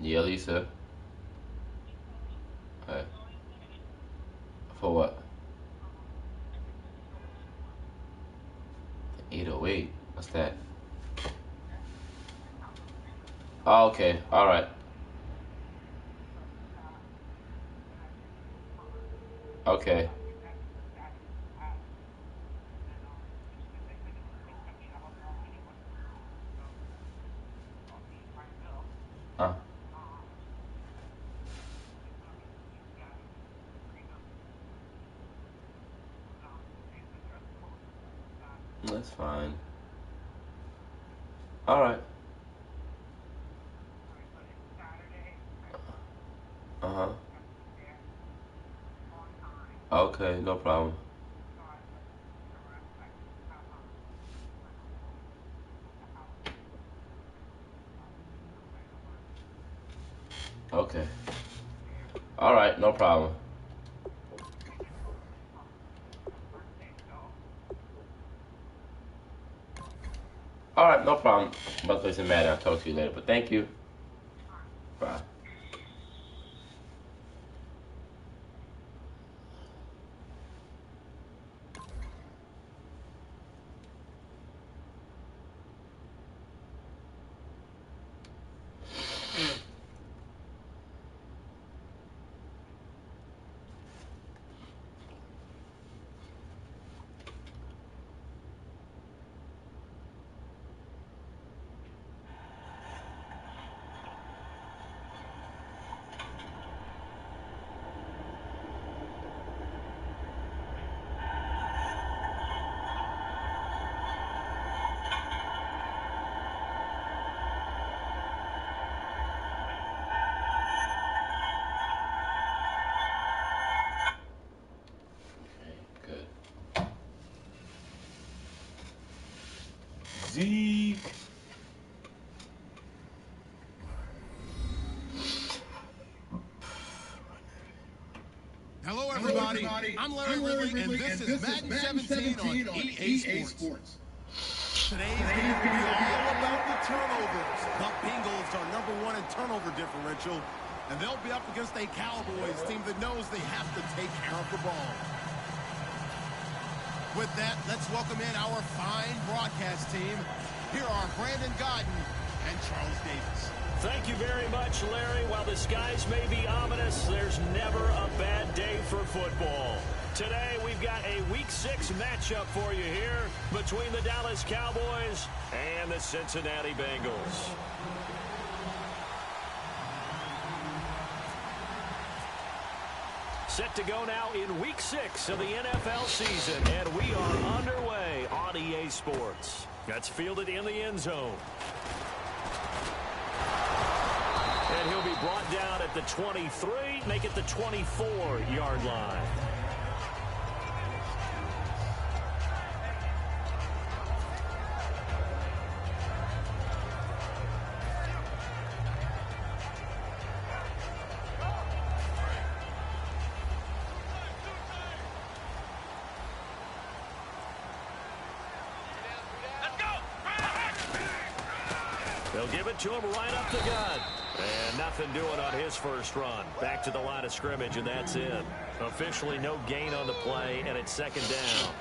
Yeah, Lisa. Alright. For what? 808. What's that? Oh, okay. Alright. Okay. That's fine. Alright. Uh-huh. Okay, no problem. Okay. Alright, no problem. Alright, no problem. I'm about to play some Madden. I'll talk to you later, but thank you. Bye. Zeke. Hello, everybody. I'm Larry Ridley, and this is Madden 17 on EA Sports. Today's game will be all about the turnovers. The Bengals are #1 in turnover differential, and they'll be up against a Cowboys team that knows they have to take care of the ball. With that, let's welcome in our fine broadcast team. Here are Brandon Godden and Charles Davis. Thank you very much, Larry. While the skies may be ominous, there's never a bad day for football. Today, we've got a Week 6 matchup for you here between the Dallas Cowboys and the Cincinnati Bengals. Set to go now in Week 6 of the NFL season, and we are underway on EA Sports. That's fielded in the end zone. And he'll be brought down at the 23, make it the 24-yard line. They'll give it to him right up the gut. And nothing doing on his first run. Back to the line of scrimmage, and that's it. Officially no gain on the play, and it's second down.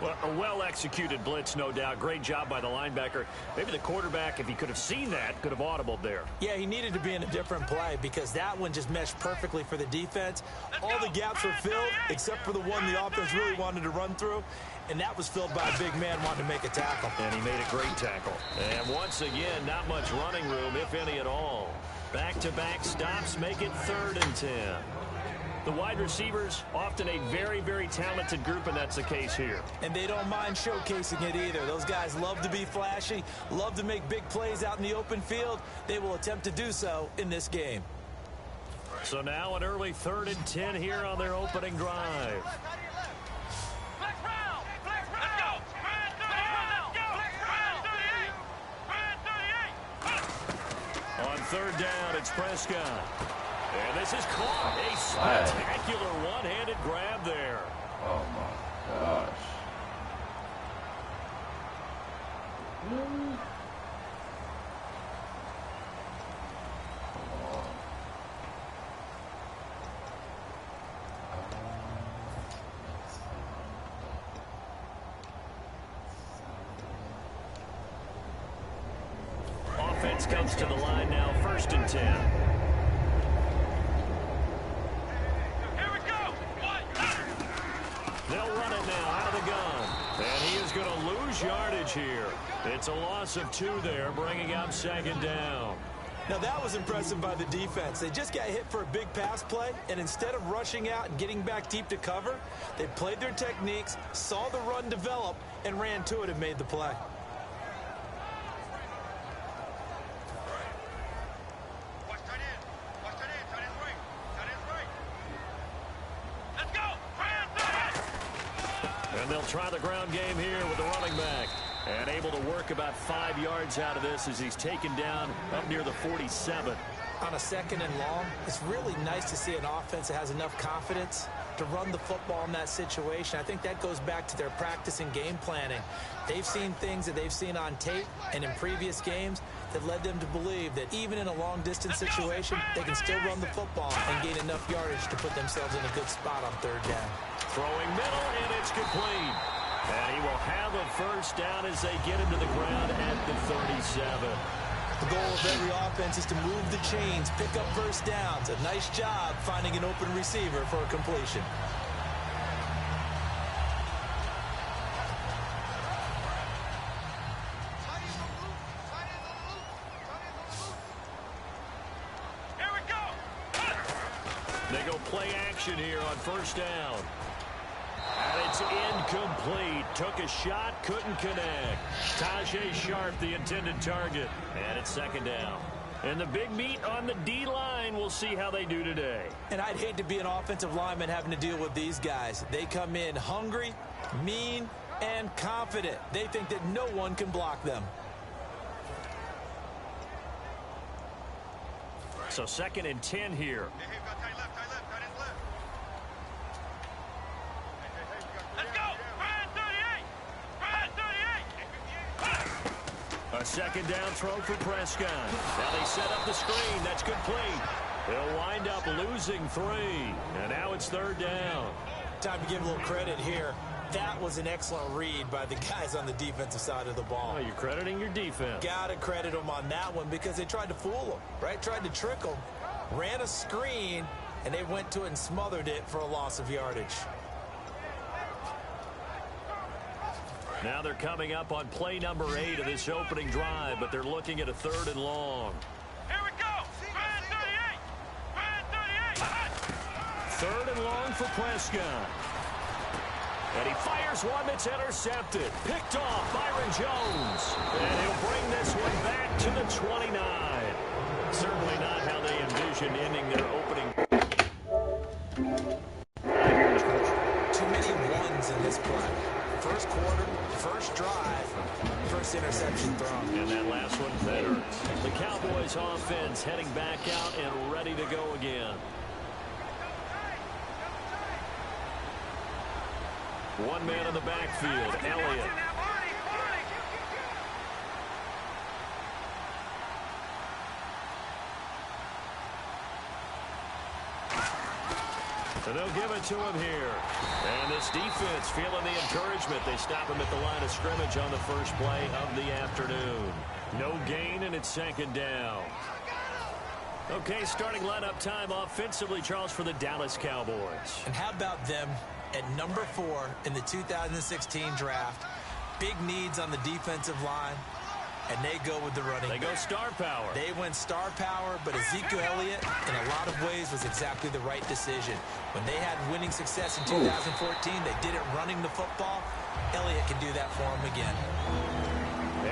Well, a well-executed blitz, no doubt. Great job by the linebacker. Maybe the quarterback, if he could have seen that, could have audibled there. Yeah, he needed to be in a different play because that one just meshed perfectly for the defense. All the gaps were filled except for the one the offense really wanted to run through, and that was filled by a big man wanting to make a tackle. And he made a great tackle. And once again, not much running room, if any at all. Back-to-back stops make it 3rd and 10. The wide receivers, often a very, very talented group, and that's the case here. And they don't mind showcasing it either. Those guys love to be flashy, love to make big plays out in the open field. They will attempt to do so in this game. So now an early 3rd and 10 here on their opening drive. On 3rd down, it's Prescott. And this is caught. A spectacular one-handed grab there. Oh, my gosh. Offense comes to the line now, 1st and 10. They'll run it now out of the gun. And he is going to lose yardage here. It's a loss of 2 there, bringing up 2nd down. Now, that was impressive by the defense. They just got hit for a big pass play, and instead of rushing out and getting back deep to cover, they played their techniques, saw the run develop, and ran to it and made the play. They'll try the ground game here with the running back. And able to work about 5 yards out of this as he's taken down up near the 47. On a 2nd and long, it's really nice to see an offense that has enough confidence to run the football in that situation. I think that goes back to their practice and game planning. They've seen things that they've seen on tape and in previous games that led them to believe that even in a long-distance situation, they can still run the football and gain enough yardage to put themselves in a good spot on 3rd down. Throwing middle, and it's complete. And he will have a 1st down as they get him to the ground at the 37. The goal of every offense is to move the chains, pick up 1st downs. A nice job finding an open receiver for a completion. They go play action here on 1st down. And it's incomplete. Took a shot, couldn't connect. Tajay Sharp, the intended target. And it's 2nd down. And the big meat on the D-line. We'll see how they do today. And I'd hate to be an offensive lineman having to deal with these guys. They come in hungry, mean, and confident. They think that no one can block them. So 2nd and 10 here. A 2nd down throw for Prescott. Now they set up the screen. That's complete. They'll wind up losing 3. And now it's 3rd down. Time to give a little credit here. That was an excellent read by the guys on the defensive side of the ball. Oh, you're crediting your defense. Got to credit them on that one because they tried to fool them, right? Tried to trick them. Ran a screen, and they went to it and smothered it for a loss of yardage. Now they're coming up on play number 8 of this opening drive, but they're looking at a 3rd and long. Here we go. 3rd and long for Prescott. And he fires one that's intercepted. Picked off Byron Jones. And he'll bring this one back to the 29. Certainly not how they envisioned ending their opening. Too many ones in this play. First quarter, first drive, first interception thrown. And that last one, that hurts. The Cowboys offense heading back out and ready to go again. One man in the backfield, Elliott. And they'll give it to him here. And this defense feeling the encouragement. They stop him at the line of scrimmage on the first play of the afternoon. No gain, and it's second down. Okay, starting lineup time offensively, Charles, for the Dallas Cowboys. And how about them at number 4 in the 2016 draft? Big needs on the defensive line, and they go with the running back. They go star power. They went star power, but Ezekiel Elliott, in a lot of ways, was exactly the right decision. When they had winning success in 2014, they did it running the football. Elliott can do that for them again.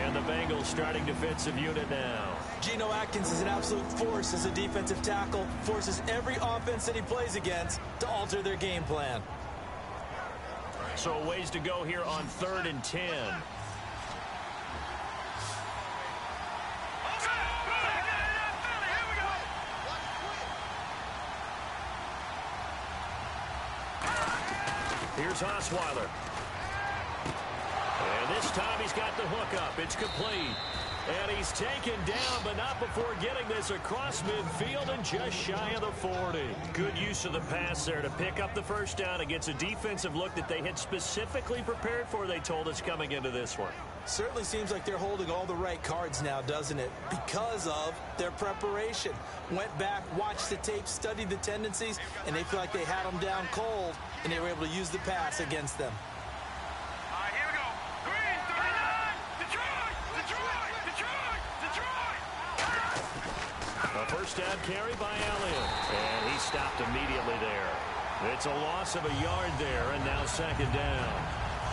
And the Bengals starting defensive unit now. Geno Atkins is an absolute force as a defensive tackle. Forces every offense that he plays against to alter their game plan. So a ways to go here on 3rd and 10. Here's Osweiler. And this time he's got the hook up. It's complete. And he's taken down, but not before getting this across midfield and just shy of the 40. Good use of the pass there to pick up the first down against a defensive look that they had specifically prepared for, they told us, coming into this one. Certainly seems like they're holding all the right cards now, doesn't it? Because of their preparation. Went back, watched the tape, studied the tendencies, and they feel like they had them down cold, and they were able to use the pass against them. First down carry by Elliott. And he stopped immediately there. It's a loss of a yard there, and now second down.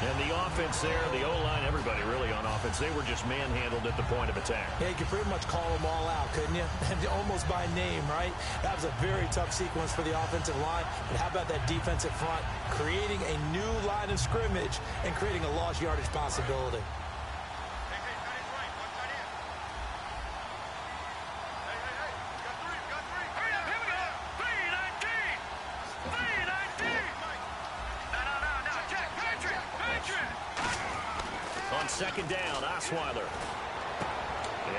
And the offense there, the O-line, everybody really on offense, they were just manhandled at the point of attack. Yeah, you could pretty much call them all out, couldn't you? Almost by name, right? That was a very tough sequence for the offensive line. But how about that defensive front creating a new line of scrimmage and creating a lost yardage possibility? Second down, Osweiler.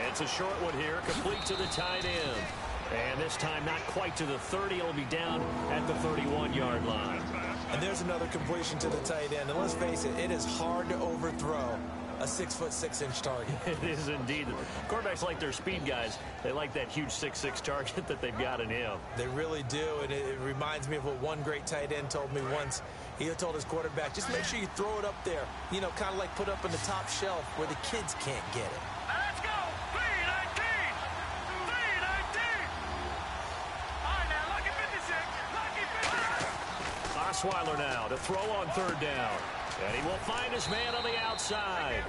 It's a short one here, complete to the tight end. And this time not quite to the 30. It'll be down at the 31-yard line. And there's another completion to the tight end. And let's face it, it is hard to overthrow a 6'6" target. It is indeed. Quarterbacks like their speed guys. They like that huge 6'6" target that they've got in him. They really do, and it reminds me of what one great tight end told me once. He told his quarterback, just make sure you throw it up there. You know, kind of like put up on the top shelf where the kids can't get it. Let's go! 3-19! 3-19! All right, now, lucky 56. Lucky 56. Osweiler now to throw on third down. And he will find his man on the outside.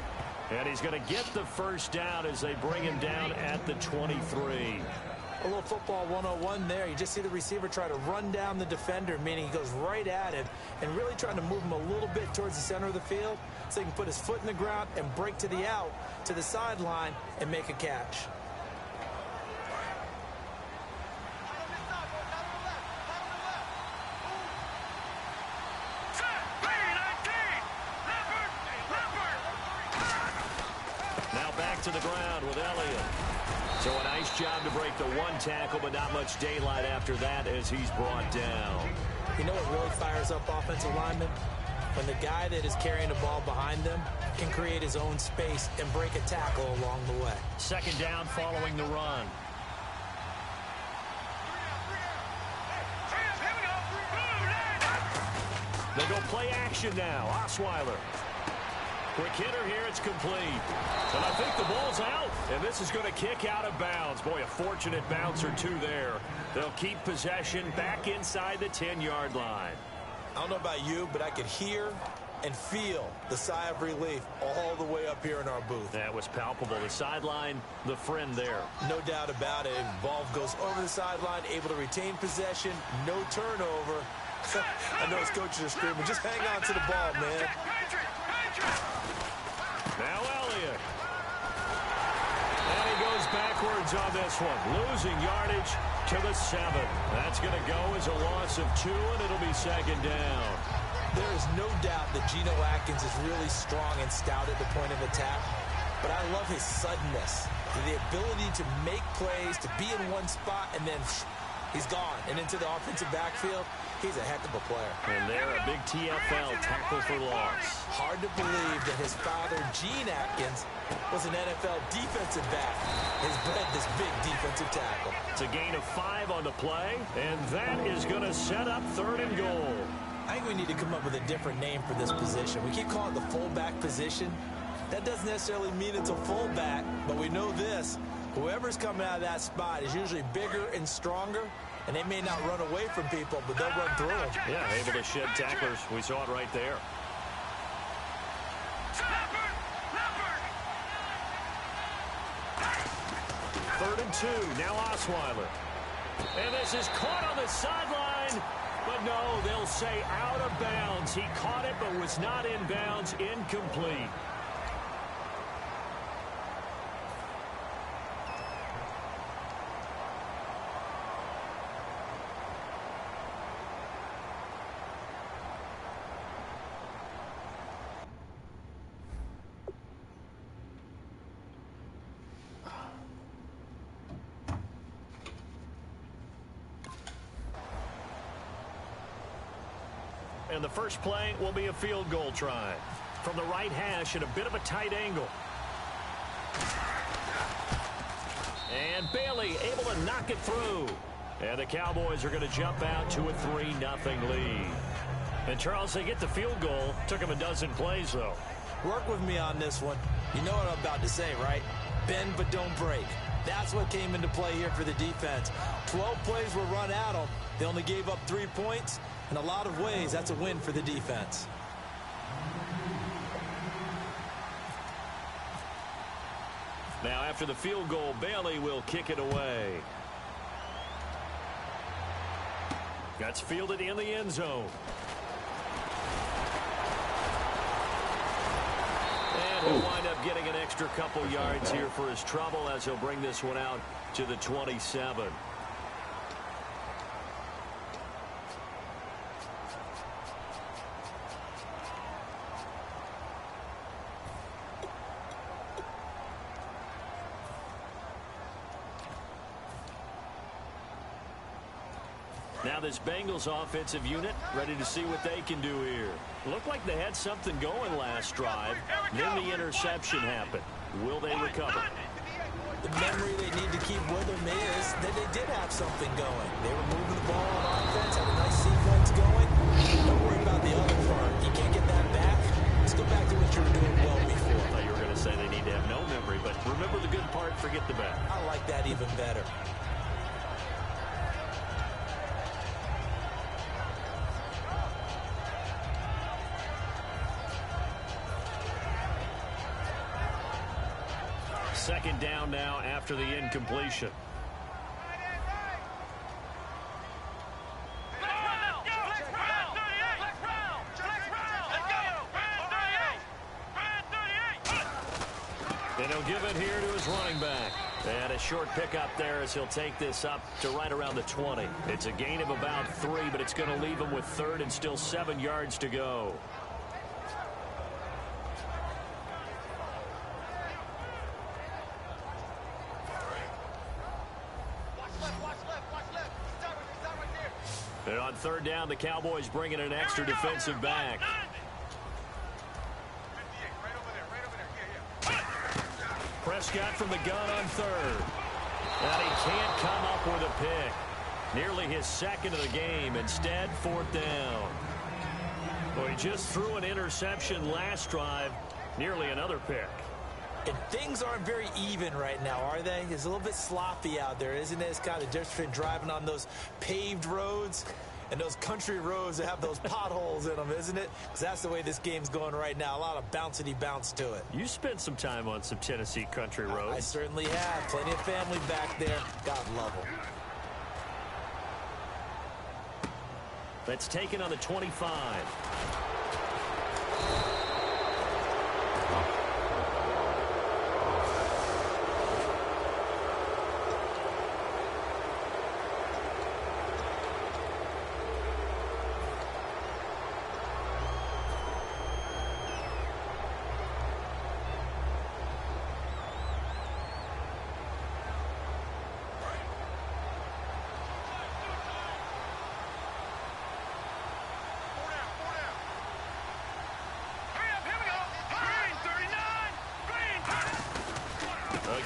And he's going to get the first down as they bring him down at the 23. A little football 101 there. You just see the receiver try to run down the defender, meaning he goes right at him and really trying to move him a little bit towards the center of the field so he can put his foot in the ground and break to the out, to the sideline, and make a catch. Now back to the ground with Elliott. So a nice job to break the one tackle, but not much daylight after that as he's brought down. You know what really fires up offensive linemen? When the guy that is carrying the ball behind them can create his own space and break a tackle along the way. Second down following the run. They go play action now. Osweiler. Quick hitter here, it's complete. And I think the ball's out, and this is going to kick out of bounds. Boy, a fortunate bounce or two there. They'll keep possession back inside the 10-yard line. I don't know about you, but I could hear and feel the sigh of relief all the way up here in our booth. That was palpable. The sideline, the friend there. No doubt about it. Ball goes over the sideline, able to retain possession, no turnover. I know his coaches are screaming, just hang on to the ball, man. Now Elliott. And he goes backwards on this one. Losing yardage to the 7. That's going to go as a loss of 2, and it'll be second down. There is no doubt that Geno Atkins is really strong and stout at the point of attack, but I love his suddenness, the ability to make plays, to be in one spot, and then He's gone. And into the offensive backfield, he's a heck of a player. And there, a big TFL tackle for loss. Hard to believe that his father, Gene Atkins, was an NFL defensive back. Has bred this big defensive tackle. It's a gain of 5 on the play, and that is going to set up 3rd and goal. I think we need to come up with a different name for this position. We keep calling it the fullback position. That doesn't necessarily mean it's a fullback, but we know this. Whoever's coming out of that spot is usually bigger and stronger, and they may not run away from people, but they'll run through them. Yeah, able to shed tacklers. We saw it right there. Third and 2. Now Osweiler. And this is caught on the sideline. But no, they'll say out of bounds. He caught it but was not in bounds. Incomplete. And the first play will be a field goal try. From the right hash at a bit of a tight angle. And Bailey able to knock it through. And the Cowboys are going to jump out to a 3-0 lead. And Charles, they get the field goal. Took them a dozen plays, though. Work with me on this one. You know what I'm about to say, right? Bend but don't break. That's what came into play here for the defense. 12 plays were run at them. They only gave up 3 points. In a lot of ways, that's a win for the defense. Now, after the field goal, Bailey will kick it away. That's fielded in the end zone. And he'll wind up getting an extra couple yards here for his trouble as he'll bring this one out to the 27. Now this Bengals offensive unit ready to see what they can do here. Looked like they had something going last drive. Then the interception happened. Will they recover? The memory they need to keep with them is that they did have something going. They were moving the ball on offense, had a nice sequence going. Don't worry about the other part. You can't get that back. Let's go back to what you were doing well before. I thought you were going to say they need to have no memory, but remember the good part, forget the bad. I like that even better. Second down now after the incompletion. And he'll give it here to his running back. And a short pickup there as he'll take this up to right around the 20. It's a gain of about 3, but it's going to leave him with 3rd and still 7 yards to go. And on 3rd down, the Cowboys bring in an extra defensive back. Prescott from the gun on 3rd. And he can't come up with a pick. Nearly his 2nd of the game. Instead, 4th down. Well, he just threw an interception last drive. Nearly another pick. And things aren't very even right now, are they? It's a little bit sloppy out there, isn't it? It's kind of different between driving on those paved roads and those country roads that have those potholes in them, isn't it? Because that's the way this game's going right now. A lot of bouncy bounce to it. You spent some time on some Tennessee country roads. I certainly have. Plenty of family back there. God love them. That's taken on the 25.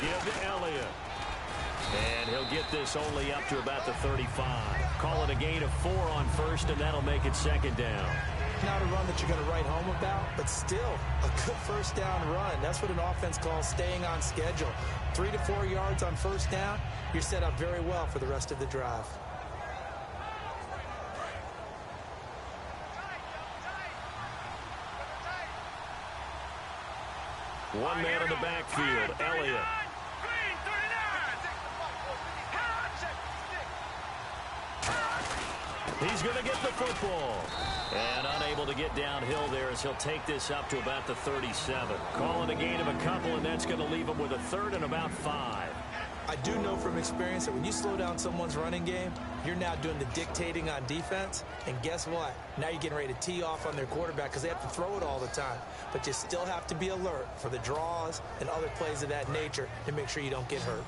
give to Elliott. And he'll get this only up to about the 35. Call it a gain of 4 on first, and that'll make it second down. Not a run that you're going to write home about, but still a good first down run. That's what an offense calls staying on schedule. 3 to 4 yards on first down, you're set up very well for the rest of the drive. One man in the backfield, Elliott. He's going to get the football. And unable to get downhill there as he'll take this up to about the 37. Calling a gain of a couple, and that's going to leave him with a third and about 5. I do know from experience that when you slow down someone's running game, you're now doing the dictating on defense. And guess what? Now you're getting ready to tee off on their quarterback because they have to throw it all the time. But you still have to be alert for the draws and other plays of that nature to make sure you don't get hurt.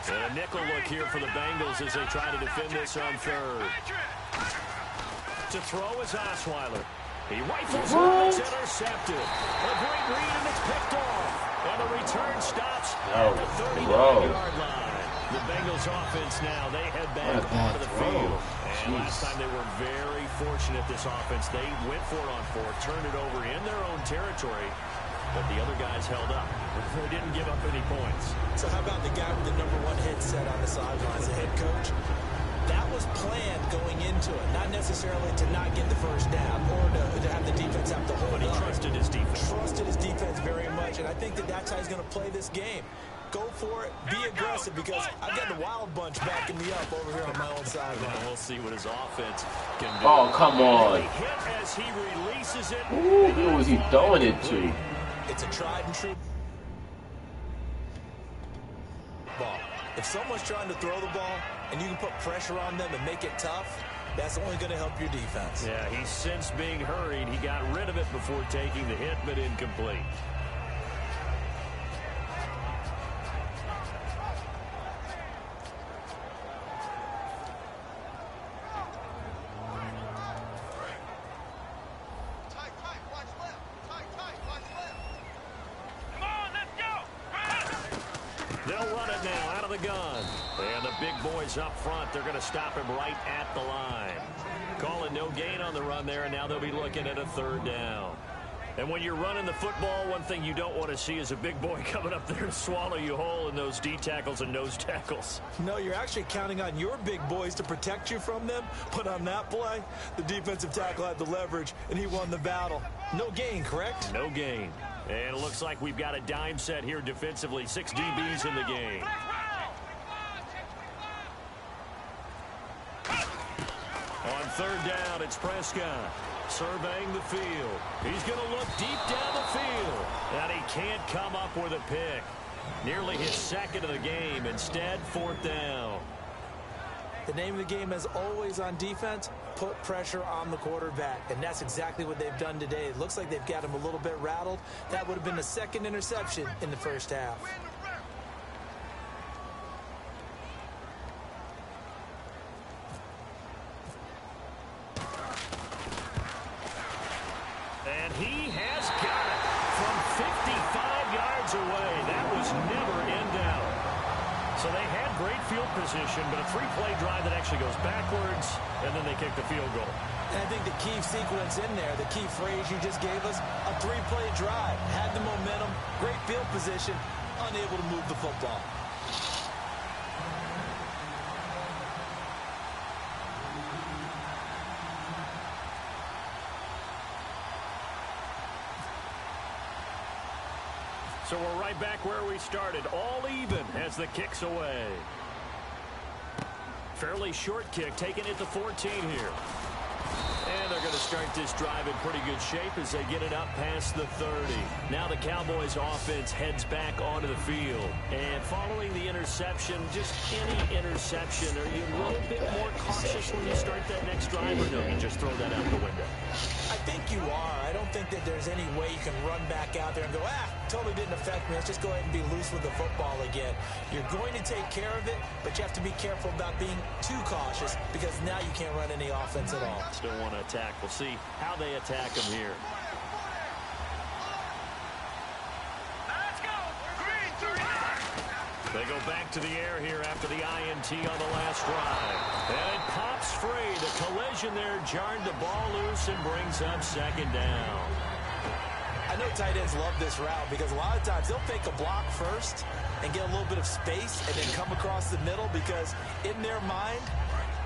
And a nickel look here for the Bengals as they try to defend this on third. To throw is Osweiler. He rifles it, it's intercepted. A great read, and it's picked off. And the return stops at the 39-yard line. The Bengals offense now, they head back onto the field. And last time they were very fortunate, this offense. They went for it on 4, turned it over in their own territory. But the other guys held up. They didn't give up any points. So how about the guy with the #1 hit set on the sidelines, the head coach? That was planned going into it, not necessarily to not get the first down or to have the defense have to hold But he trusted his defense. Trusted his defense very much, and I think that that's how he's going to play this game. Go for it, be aggressive, because I've got the wild bunch backing me up over here on my own sideline. We'll see what his offense can do. Oh, come on. Hit as he releases it. Ooh, who was he throwing it to? It's a tried and true ball. If someone's trying to throw the ball and you can put pressure on them and make it tough, that's only going to help your defense. Yeah, he's since being hurried. He got rid of it before taking the hit, but incomplete. They'll run it now out of the gun. And the big boys up front, they're going to stop him right at the line. Calling no gain on the run there, and now they'll be looking at a third down. And when you're running the football, one thing you don't want to see is a big boy coming up there and swallow you whole in those D tackles and nose tackles. No, you're actually counting on your big boys to protect you from them. But on that play, the defensive tackle had the leverage, and he won the battle. No gain, correct? No gain. And it looks like we've got a dime set here defensively. 6 DBs in the game. On third down, it's Prescott surveying the field. He's going to look deep down the field. And he can't come up with a pick. Nearly his second of the game. Instead, 4th down. The name of the game, as always on defense, put pressure on the quarterback. And that's exactly what they've done today. It looks like they've got him a little bit rattled. That would have been the second interception in the first half. And he has got it from 55 yards away. That was never in doubt. So they had great field position, but a 3-play drive that actually goes backwards, and then they kick the field goal. And I think the key sequence in there, the key phrase you just gave us, a 3-play drive. Had the momentum, great field position, unable to move the football. So we're right back where we started, all even as the kick's away. Fairly short kick, taking it to 14 here. And they're going to start this drive in pretty good shape as they get it up past the 30. Now the Cowboys offense heads back onto the field. And following the interception, just any interception, are you a little bit more cautious when you start that next drive, or no, you just throw that out the window? I think you are. I don't think that there's any way you can run back out there and go, totally didn't affect me. Let's just go ahead and be loose with the football again. You're going to take care of it, but you have to be careful about being too cautious because now you can't run any offense at all. Still want to attack. We'll see how they attack him here. They go back to the air here after the INT on the last drive. And it pops free. The collision there jarred the ball loose and brings up second down. I know tight ends love this route because a lot of times they'll fake a block first and get a little bit of space and then come across the middle because in their mind,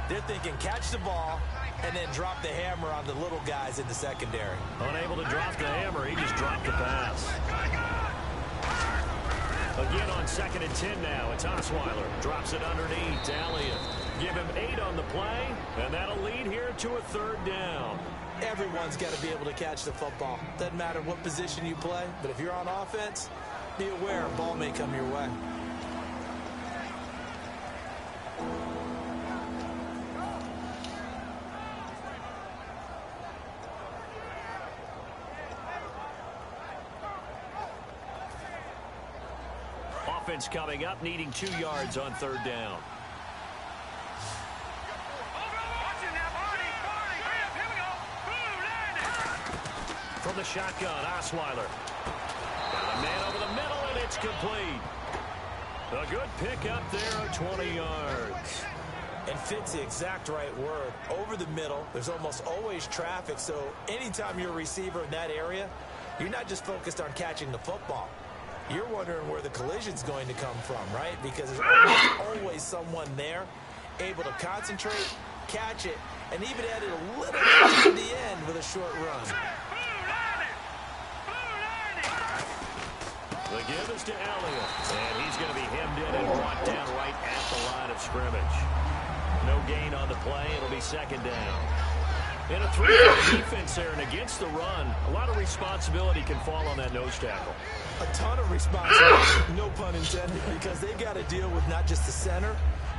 they're thinking catch the ball and then drop the hammer on the little guys in the secondary. Unable to drop the hammer, he just dropped the pass. Again on 2nd and 10 now. It's Osweiler. Drops it underneath to Elliott. Give him 8 on the play, and that'll lead here to a 3rd down. Everyone's got to be able to catch the football. Doesn't matter what position you play, but if you're on offense, be aware a ball may come your way. Offense coming up, needing 2 yards on 3rd down. From the shotgun, Osweiler. Got a man over the middle, and it's complete. A good pickup there of 20 yards. And fits the exact right word. Over the middle, there's almost always traffic, so anytime you're a receiver in that area, you're not just focused on catching the football. You're wondering where the collision's going to come from, right? Because there's always someone there able to concentrate, catch it, and even add it a little bit to the end with a short run. The give is to Elliott, and he's going to be hemmed in and brought down right at the line of scrimmage. No gain on the play. It'll be 2nd down. In a 3-4 defense there and against the run, a lot of responsibility can fall on that nose tackle. A ton of responsibility, no pun intended, because they've got to deal with not just the center,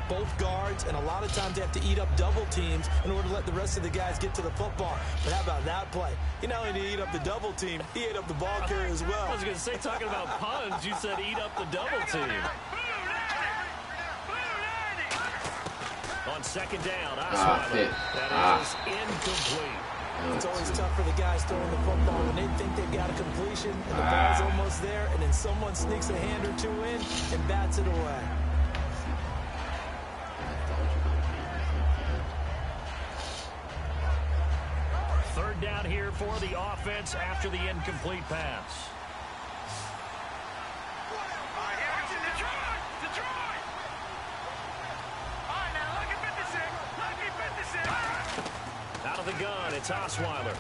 both guards, and a lot of times they have to eat up double teams in order to let the rest of the guys get to the football. But how about that play? He not only did he eat up the double team, he ate up the ball carrier as well. I was going to say, talking about puns, you said eat up the double team. On 2nd down, Osweiler. That is incomplete. It's always tough for the guys throwing the football when they think they've got a completion and the ball's almost there, and then someone sneaks a hand or 2 in and bats it away. Third down here for the offense after the incomplete pass. Out of the gun, it's Osweiler.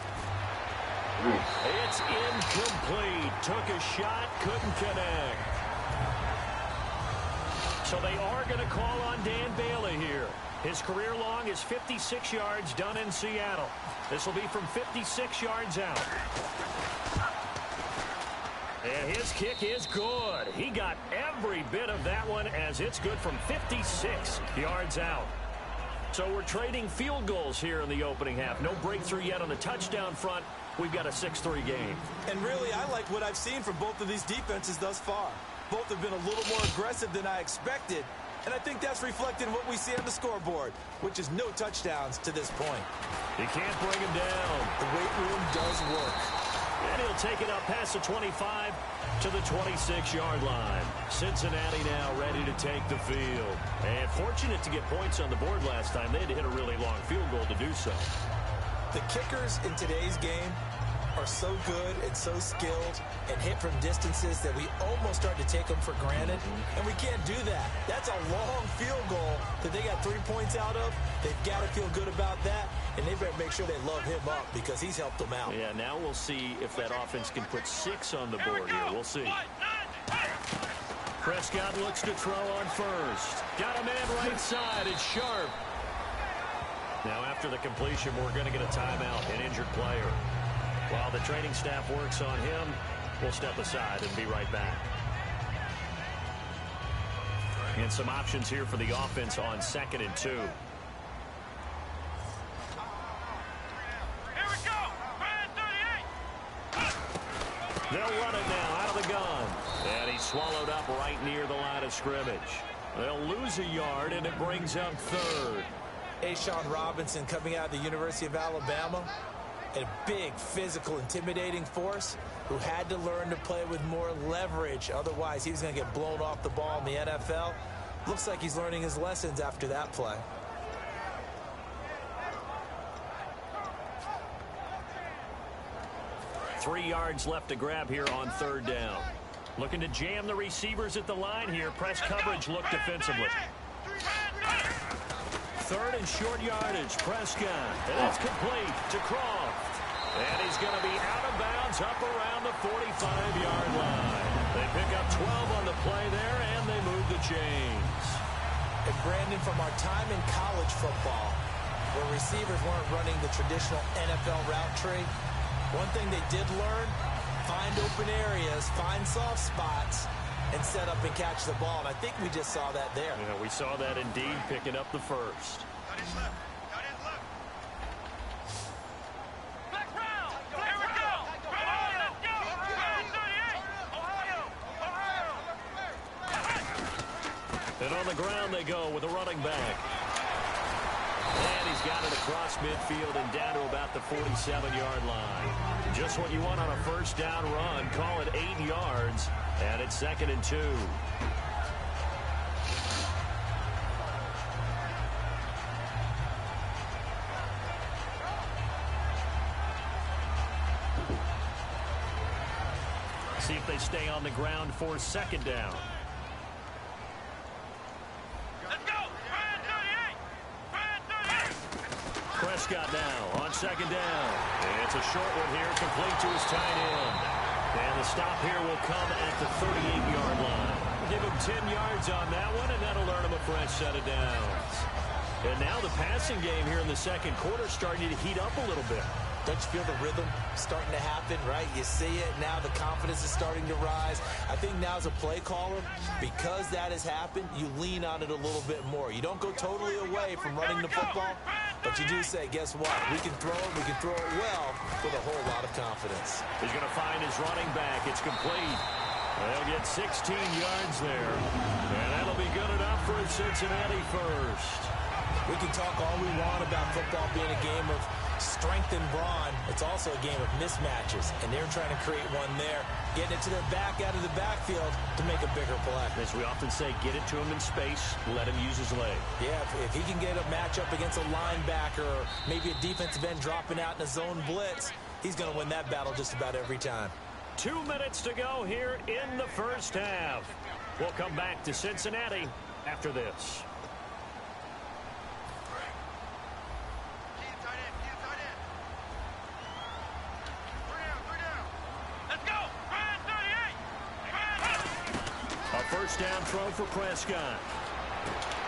It's incomplete. Took a shot, couldn't connect. So they are going to call on Dan Bailey here. His career long is 56 yards done in Seattle. This will be from 56 yards out. And his kick is good. He got every bit of that one as it's good from 56 yards out. So we're trading field goals here in the opening half. No breakthrough yet on the touchdown front. We've got a 6-3 game. And really, I like what I've seen from both of these defenses thus far. Both have been a little more aggressive than I expected. And I think that's reflected in what we see on the scoreboard, which is no touchdowns to this point. You can't bring him down. The weight room does work. And he'll take it up past the 25 to the 26-yard line. Cincinnati now ready to take the field. And fortunate to get points on the board last time. They had to hit a really long field goal to do so. The kickers in today's game are so good and so skilled and hit from distances that we almost start to take them for granted, and we can't do that. That's a long field goal that they got 3 points out of. They've got to feel good about that, and they better make sure they love him up because he's helped them out. Yeah, now we'll see if that offense can put 6 on the board here. We'll see. Prescott looks to throw on first. Got a man right side. It's Sharp. Now after the completion, we're going to get a timeout, an injured player. While the training staff works on him, we'll step aside and be right back. And some options here for the offense on 2nd and 2. Here we go. Brad 38. They'll run it now out of the gun. And he's swallowed up right near the line of scrimmage. They'll lose a yard, and it brings up 3rd. Ashawn Robinson coming out of the University of Alabama, a big, physical, intimidating force who had to learn to play with more leverage. Otherwise, he was going to get blown off the ball in the NFL. Looks like he's learning his lessons after that play. Three yards left to grab here on third down. Looking to jam the receivers at the line here. Press coverage look defensively. Third and short yardage. Prescott. And that's complete to Croft. And he's going to be out of bounds up around the 45-yard line. They pick up 12 on the play there, and they move the chains. And Brandon, from our time in college football, where receivers weren't running the traditional NFL route tree, one thing they did learn, find open areas, find soft spots, and set up and catch the ball. And I think we just saw that there. Yeah, we saw that indeed, picking up the first. And on the ground they go with a running back. And he's got it across midfield and down to about the 47-yard line. Just what you want on a first down run. Call it 8 yards. And it's 2nd and 2. See if they stay on the ground for 2nd down. Prescott now on 2nd down. It's a short one here, complete to his tight end. And the stop here will come at the 38-yard line. Give him 10 yards on that one, and that'll earn him a fresh set of downs. And now the passing game here in the second quarter starting to heat up a little bit. Don't you feel the rhythm starting to happen, right? You see it. Now the confidence is starting to rise. I think now as a play caller, because that has happened, you lean on it a little bit more. You don't go totally away from running the football, but you do say, guess what? We can throw it. We can throw it well with a whole lot of confidence. He's going to find his running back. It's complete. They'll get 16 yards there. And that'll be good enough for a Cincinnati first. We can talk all we want about football being a game of strength and brawn. It's also a game of mismatches, and they're trying to create one there, getting it to their back out of the backfield to make a bigger play. As we often say, get it to him in space, let him use his leg. Yeah, if he can get a matchup against a linebacker or maybe a defensive end dropping out in a zone blitz, he's going to win that battle just about every time. 2 minutes to go here in the first half. We'll come back to Cincinnati after this. First down throw for Prescott.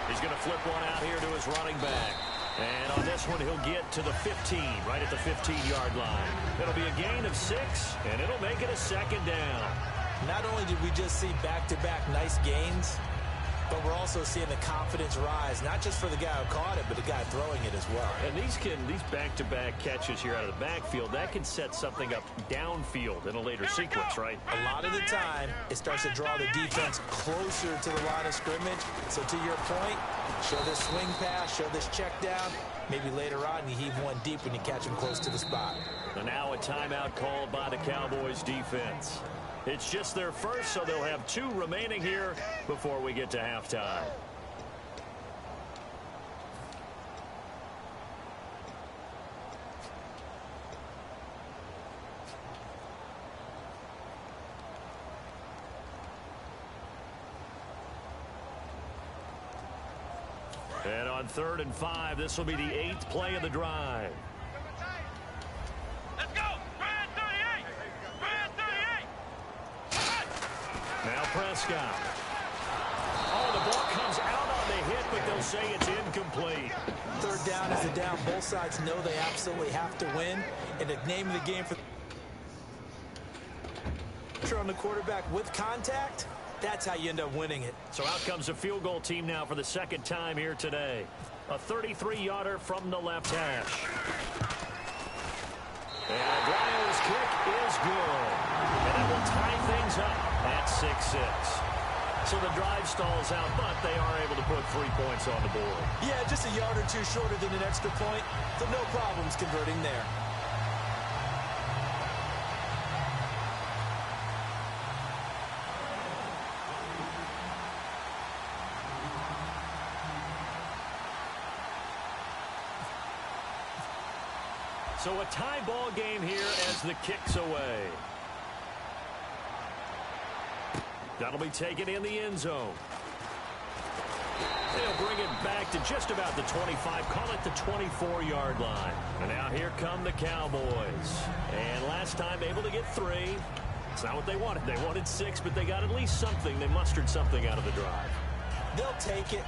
He's going to flip one out here to his running back. And on this one, he'll get to the 15, right at the 15-yard line. It'll be a gain of 6, and it'll make it a 2nd down. Not only did we just see back-to-back nice gains, but we're also seeing the confidence rise, not just for the guy who caught it, but the guy throwing it as well. And these back-to-back catches here out of the backfield, that can set something up downfield in a later sequence, right? A lot of the time, it starts to draw the defense closer to the line of scrimmage. So to your point, show this swing pass, show this check down. Maybe later on, you heave one deep when you catch him close to the spot. And now a timeout called by the Cowboys defense. It's just their first, so they'll have 2 remaining here before we get to halftime. And on 3rd and 5, this will be the 8th play of the drive. Now Prescott. Oh, the ball comes out on the hit, but they'll say it's incomplete. 3rd down is a down. Both sides know they absolutely have to win. And the name of the game for on the quarterback with contact, that's how you end up winning it. So out comes the field goal team now for the 2nd time here today. A 33-yarder from the left hash. And Aguayo's kick is good. And it will tie things up at 6-6. So the drive stalls out, but they are able to put 3 points on the board. Yeah, just a yard or two shorter than an extra point, so no problems converting there. So a tie ball game here as the kick's away. That'll be taken in the end zone. They'll bring it back to just about the 25, call it the 24-yard line. And now here come the Cowboys. And last time able to get 3. It's not what they wanted. They wanted 6, but they got at least something. They mustered something out of the drive. They'll take it.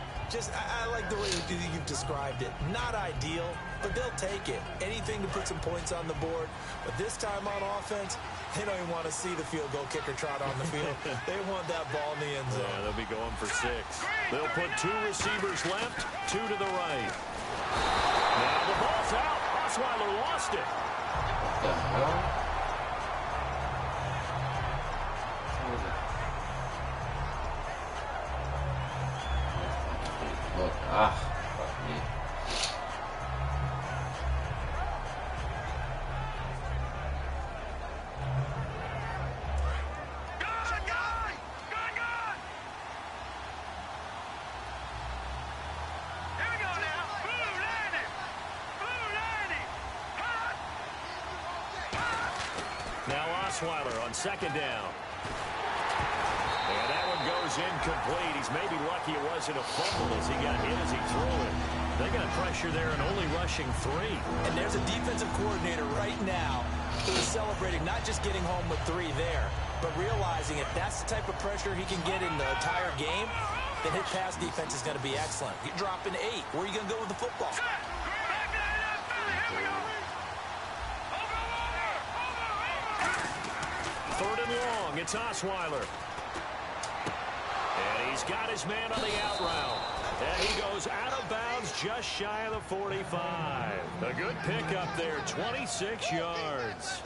I like the way you've described it. Not ideal, but they'll take it. Anything to put some points on the board. But this time on offense, they don't even want to see the field goal kicker trot on the field. They want that ball in the end zone. Yeah, they'll be going for 6. They'll put 2 receivers left, 2 to the right. Now the ball's out. Osweiler lost it. What the hell? Look, fuck me. Now Osweiler on 2nd down. And that one goes incomplete. He's maybe lucky it wasn't a fumble as he got hit as he threw it. They got pressure there and only rushing 3. And there's a defensive coordinator right now who is celebrating not just getting home with 3 there, but realizing if that's the type of pressure he can get in the entire game, then his pass defense is going to be excellent. You're dropping 8. Where are you going to go with the football? 3rd and long. It's Osweiler. And he's got his man on the out route. And he goes out of bounds just shy of the 45. A good pickup there, 26 yards.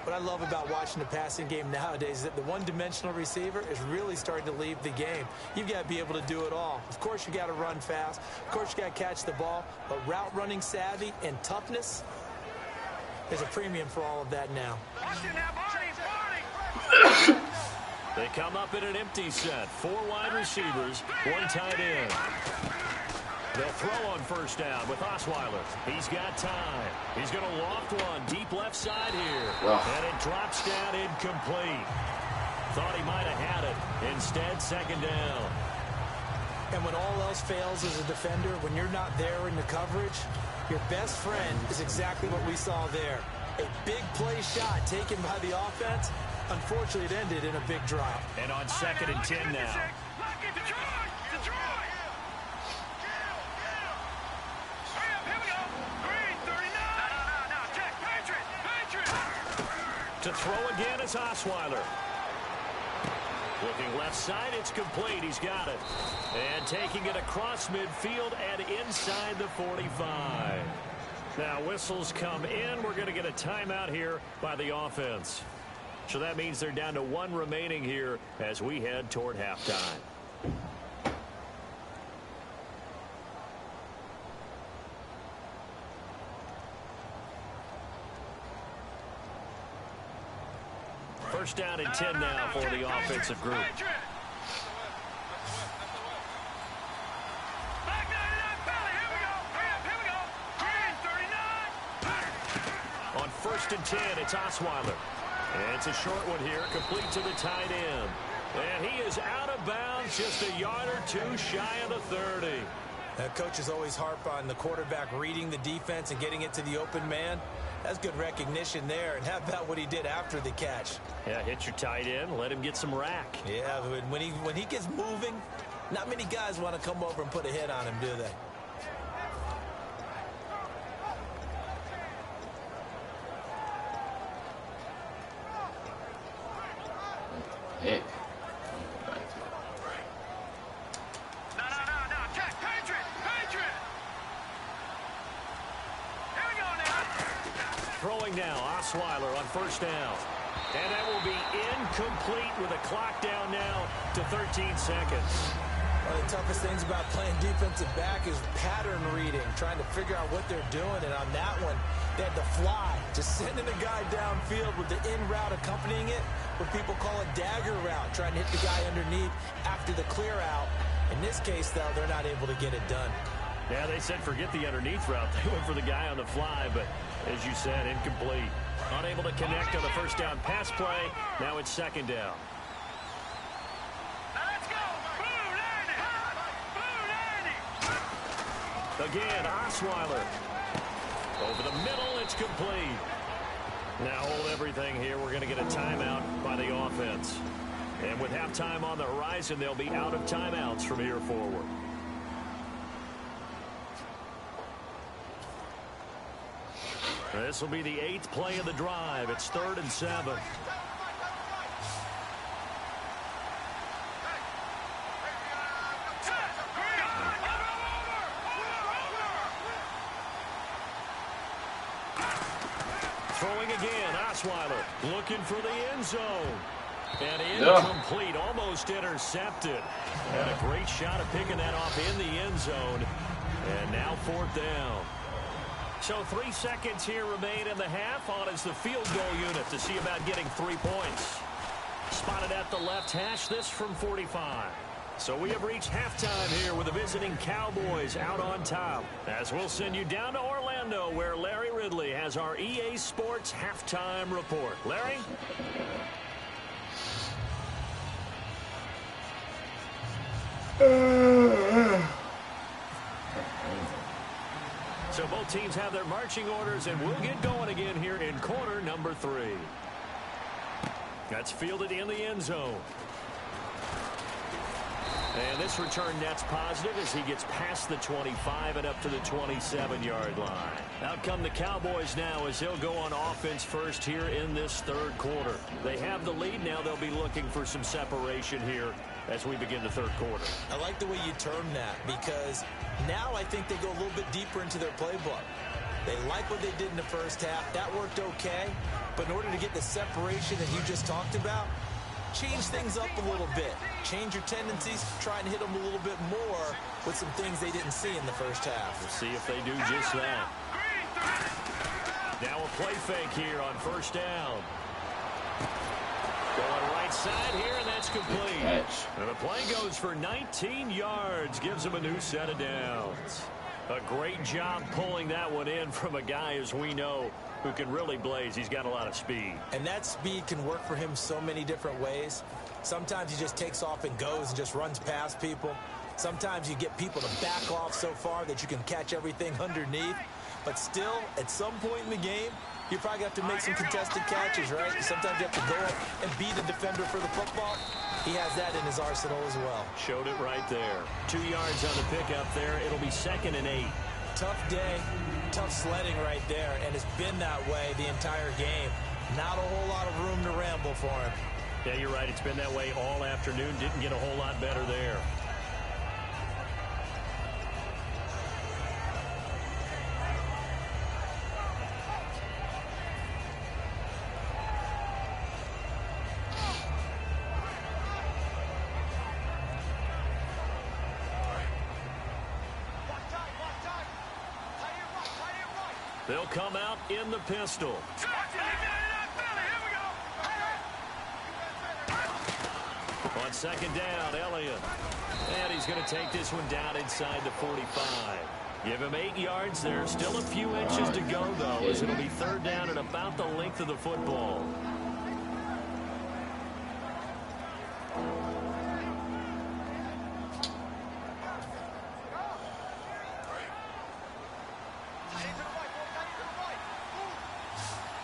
What I love about watching the passing game nowadays is that the one-dimensional receiver is really starting to leave the game. You've got to be able to do it all. Of course, you got to run fast. Of course, you got to catch the ball. But route running savvy and toughness, there's a premium for all of that now. They come up in an empty set. 4 wide receivers, 1 tight end. They'll throw on 1st down with Osweiler. He's got time. He's going to loft one deep left side here. And it drops down incomplete. Thought he might have had it. Instead, 2nd down. And when all else fails as a defender, when you're not there in the coverage, your best friend is exactly what we saw there. A big play shot taken by the offense. Unfortunately, it ended in a big drop. And on 2nd and 10 now. To throw again is Osweiler. Looking left side, it's complete. He's got it. And taking it across midfield and inside the 45. Now whistles come in. We're going to get a timeout here by the offense. So that means they're down to 1 remaining here as we head toward halftime. First down and 10 now for the offensive group. On 1st and 10, it's Osweiler. And it's a short one here, complete to the tight end. And he is out of bounds, just a yard or 2 shy of the 30. Coaches always harp on the quarterback reading the defense and getting it to the open man. That's good recognition there. And how about what he did after the catch? Yeah, hit your tight end, let him get some rack. Yeah, when he gets moving, not many guys want to come over and put a hit on him, do they? Heck. Throwing now, Osweiler on 1st down. And that will be incomplete with a clock down now to 13 seconds. One of the toughest things about playing defensive back is pattern reading, trying to figure out what they're doing. And on that one, they had to fly, just sending a guy downfield with the in route accompanying it, what people call a dagger route, trying to hit the guy underneath after the clear out. In this case, though, they're not able to get it done. Yeah, they said forget the underneath route. They went for the guy on the fly, but as you said, incomplete. Unable to connect on the first down pass play. Now it's second down. Again, Osweiler. Over the middle, it's complete. Now hold everything here. We're going to get a timeout by the offense. And with halftime on the horizon, they'll be out of timeouts from here forward. This will be the 8th play of the drive. It's 3rd and 7. Throwing again, Osweiler looking for the end zone. And incomplete, almost intercepted. And a great shot of picking that off in the end zone. And now 4th down. So 3 seconds here remain in the half. On is the field goal unit to see about getting 3 points. Spotted at the left hash, this from 45. So we have reached halftime here with the visiting Cowboys out on top. As we'll send you down to Orlando, where Larry Ridley has our EA Sports halftime report. Larry? So both teams have their marching orders, and we'll get going again here in quarter number 3. That's fielded in the end zone. And this return net's positive as he gets past the 25 and up to the 27-yard line. Out come the Cowboys now as they'll go on offense first here in this 3rd quarter. They have the lead now. They'll be looking for some separation here as we begin the 3rd quarter. I like the way you term that because now I think they go a little bit deeper into their playbook. They like what they did in the first half. That worked okay. But in order to get the separation that you just talked about, change things up a little bit. Change your tendencies, try and hit them a little bit more with some things they didn't see in the first half. We'll see if they do just that. Now a play fake here on 1st down. Going right side here, and that's complete. And the play goes for 19 yards, gives him a new set of downs. A great job pulling that one in from a guy, as we know, who can really blaze. He's got a lot of speed. And that speed can work for him so many different ways. Sometimes he just takes off and goes and just runs past people. Sometimes you get people to back off so far that you can catch everything underneath. But still, at some point in the game, you probably have to make some contested catches, right? Sometimes you have to go up and beat a defender for the football. He has that in his arsenal as well. Showed it right there. 2 yards on the pickup there. It'll be 2nd and 8. Tough day, tough sledding right there, and it's been that way the entire game. Not a whole lot of room to ramble for him. Yeah, you're right. It's been that way all afternoon. Didn't get a whole lot better there. They'll come out in the pistol. On 2nd down, Elliott. And he's going to take this one down inside the 45. Give him 8 yards there. Still a few inches to go, though, as it'll be 3rd down and about the length of the football.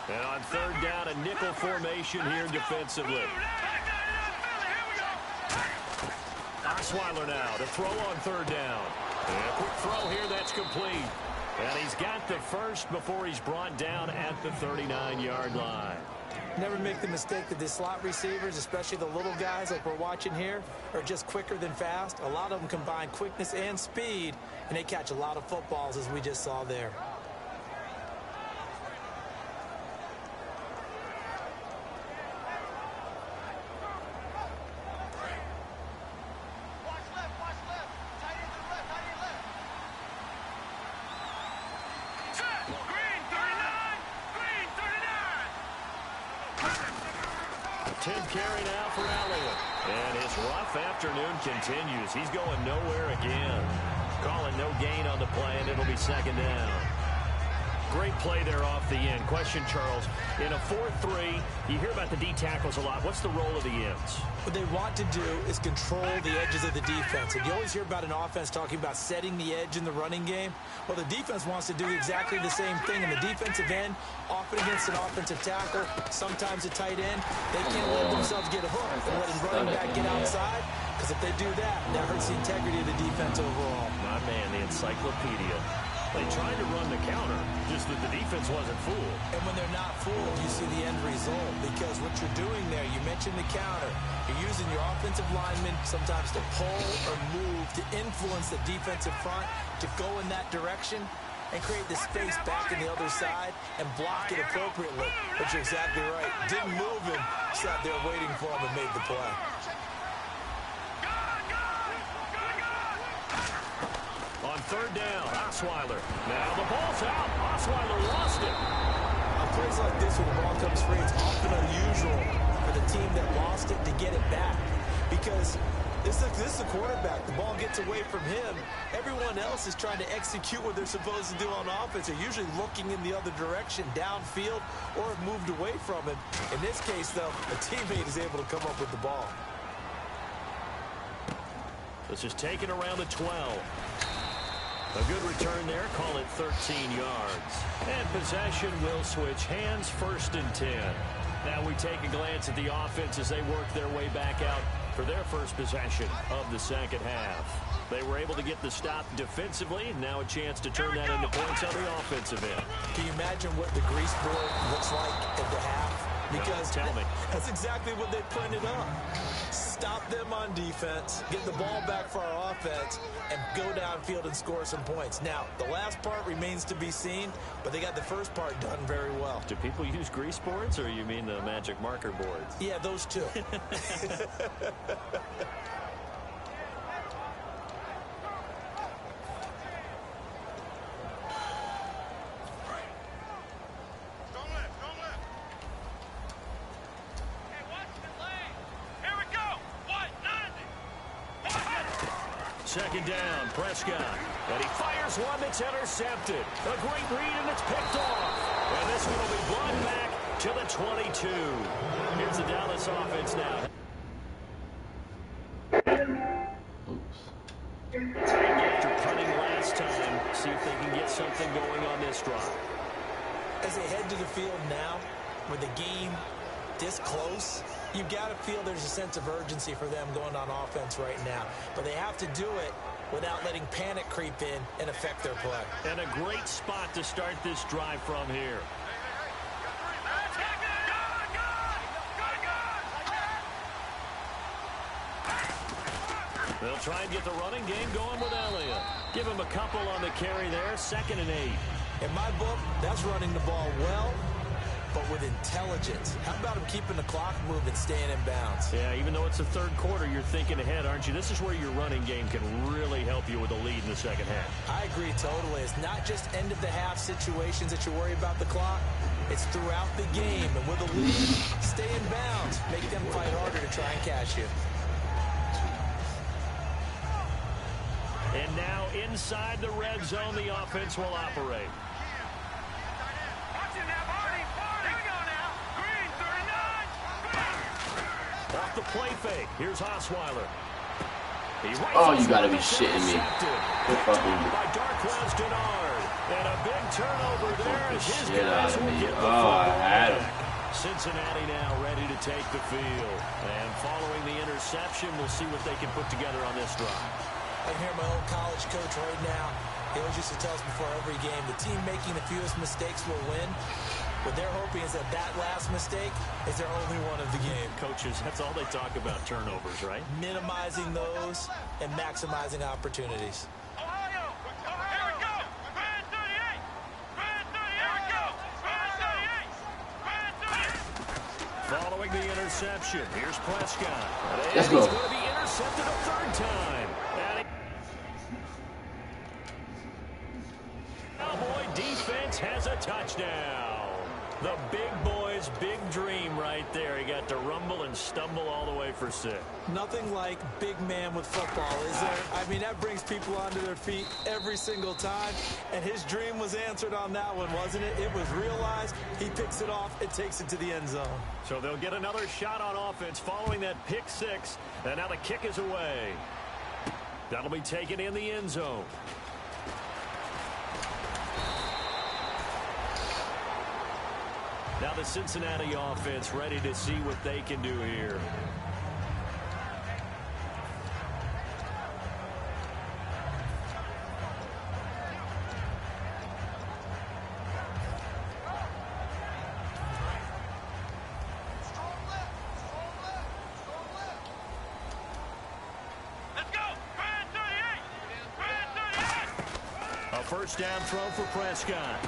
And on 3rd down, a nickel formation here defensively. Osweiler now to throw on 3rd down. And a quick throw here, that's complete. And he's got the first before he's brought down at the 39-yard line. Never make the mistake that the slot receivers, especially the little guys like we're watching here, are just quicker than fast. A lot of them combine quickness and speed, and they catch a lot of footballs, as we just saw there. 10th carry now for Elliott. And his rough afternoon continues. He's going nowhere again. Calling no gain on the play, and it'll be second down. Great play there off the end. Question, Charles, in a 4-3, you hear about the D tackles a lot. What's the role of the ends? What they want to do is control the edges of the defense. And you always hear about an offense talking about setting the edge in the running game. Well, the defense wants to do exactly the same thing. And the defensive end, often against an offensive tackle, sometimes a tight end, they can't let themselves get hooked and let a running back get outside. Because if they do that, that hurts the integrity of the defense overall. My man, the encyclopedia. They tried to run the counter, just that the defense wasn't fooled. And when they're not fooled, you see the end result. Because what you're doing there, you mentioned the counter. You're using your offensive linemen sometimes to pull or move to influence the defensive front to go in that direction and create the space back in the other side and block it appropriately. But you're exactly right. Didn't move him, sat there waiting for him and made the play. On third down, Osweiler. Now the ball's out. Osweiler lost it. On plays like this, when the ball comes free, it's often unusual for the team that lost it to get it back. Because this is the quarterback. The ball gets away from him. Everyone else is trying to execute what they're supposed to do on offense. They're usually looking in the other direction, downfield, or have moved away from him. In this case, though, a teammate is able to come up with the ball. This is taken around the 12. A good return there. Call it 13 yards. And possession will switch hands, 1st and 10. Now we take a glance at the offense as they work their way back out for their first possession of the second half. They were able to get the stop defensively, and now a chance to turn that into points on the offensive end. Can you imagine what the grease board looks like at the half? Because tell me. That's exactly what they printed up. Stop them on defense, get the ball back for our offense, and go downfield and score some points. Now, the last part remains to be seen, but they got the first part done very well. Do people use grease boards, or you mean the magic marker boards? Yeah, those two. Second down, Prescott. And he fires one that's intercepted. A great read, and it's picked off. And this one will be brought back to the 22. Here's the Dallas offense now. After punting last time, see if they can get something going on this drive. As they head to the field now, with the game this close, you've got to feel there's a sense of urgency for them going on offense right now. But they have to do it without letting panic creep in and affect their play. And a great spot to start this drive from here. They'll try and get the running game going with Elliott. Give him a couple on the carry there, 2nd and 8. In my book, that's running the ball well, but with intelligence. How about him keeping the clock moving, staying in bounds? Yeah, even though it's the third quarter, you're thinking ahead, aren't you? This is where your running game can really help you with a lead in the second half. I agree totally. It's not just end-of-the-half situations that you worry about the clock. It's throughout the game. And with a lead, stay in bounds. Make them fight harder to try and catch you. And now inside the red zone, the offense will operate. Off the play fake. Here's Osweiler. Oh, you gotta be shitting me. By Darquez Denard. And a big turnover there as his guys will get the I had him. Cincinnati now ready to take the field. And following the interception, we'll see what they can put together on this drive. I hear my old college coach right now. He always used to tell us before every game, the team making the fewest mistakes will win. What they're hoping is that last mistake is their only one of the game. Coaches, that's all they talk about, turnovers, right? Minimizing those and maximizing opportunities. Ohio! Here we go! Grand 38! Grand 38! Here we go! Grand 38! Grand 38! Following the interception, here's Prescott. Let's go. He's going to be intercepted a third time. Cowboy defense has a touchdown. The big boys his big dream right there. He got to rumble and stumble all the way for 6. Nothing like big man with football, is there? I mean, that brings people onto their feet every single time. And his dream was answered on that one, wasn't it? It was realized. He picks it off and takes it to the end zone. So they'll get another shot on offense following that pick 6. And now the kick is away. That'll be taken in the end zone. Now the Cincinnati offense ready to see what they can do here. Let's go. Brand 38. Brand 38. A first down throw for Prescott.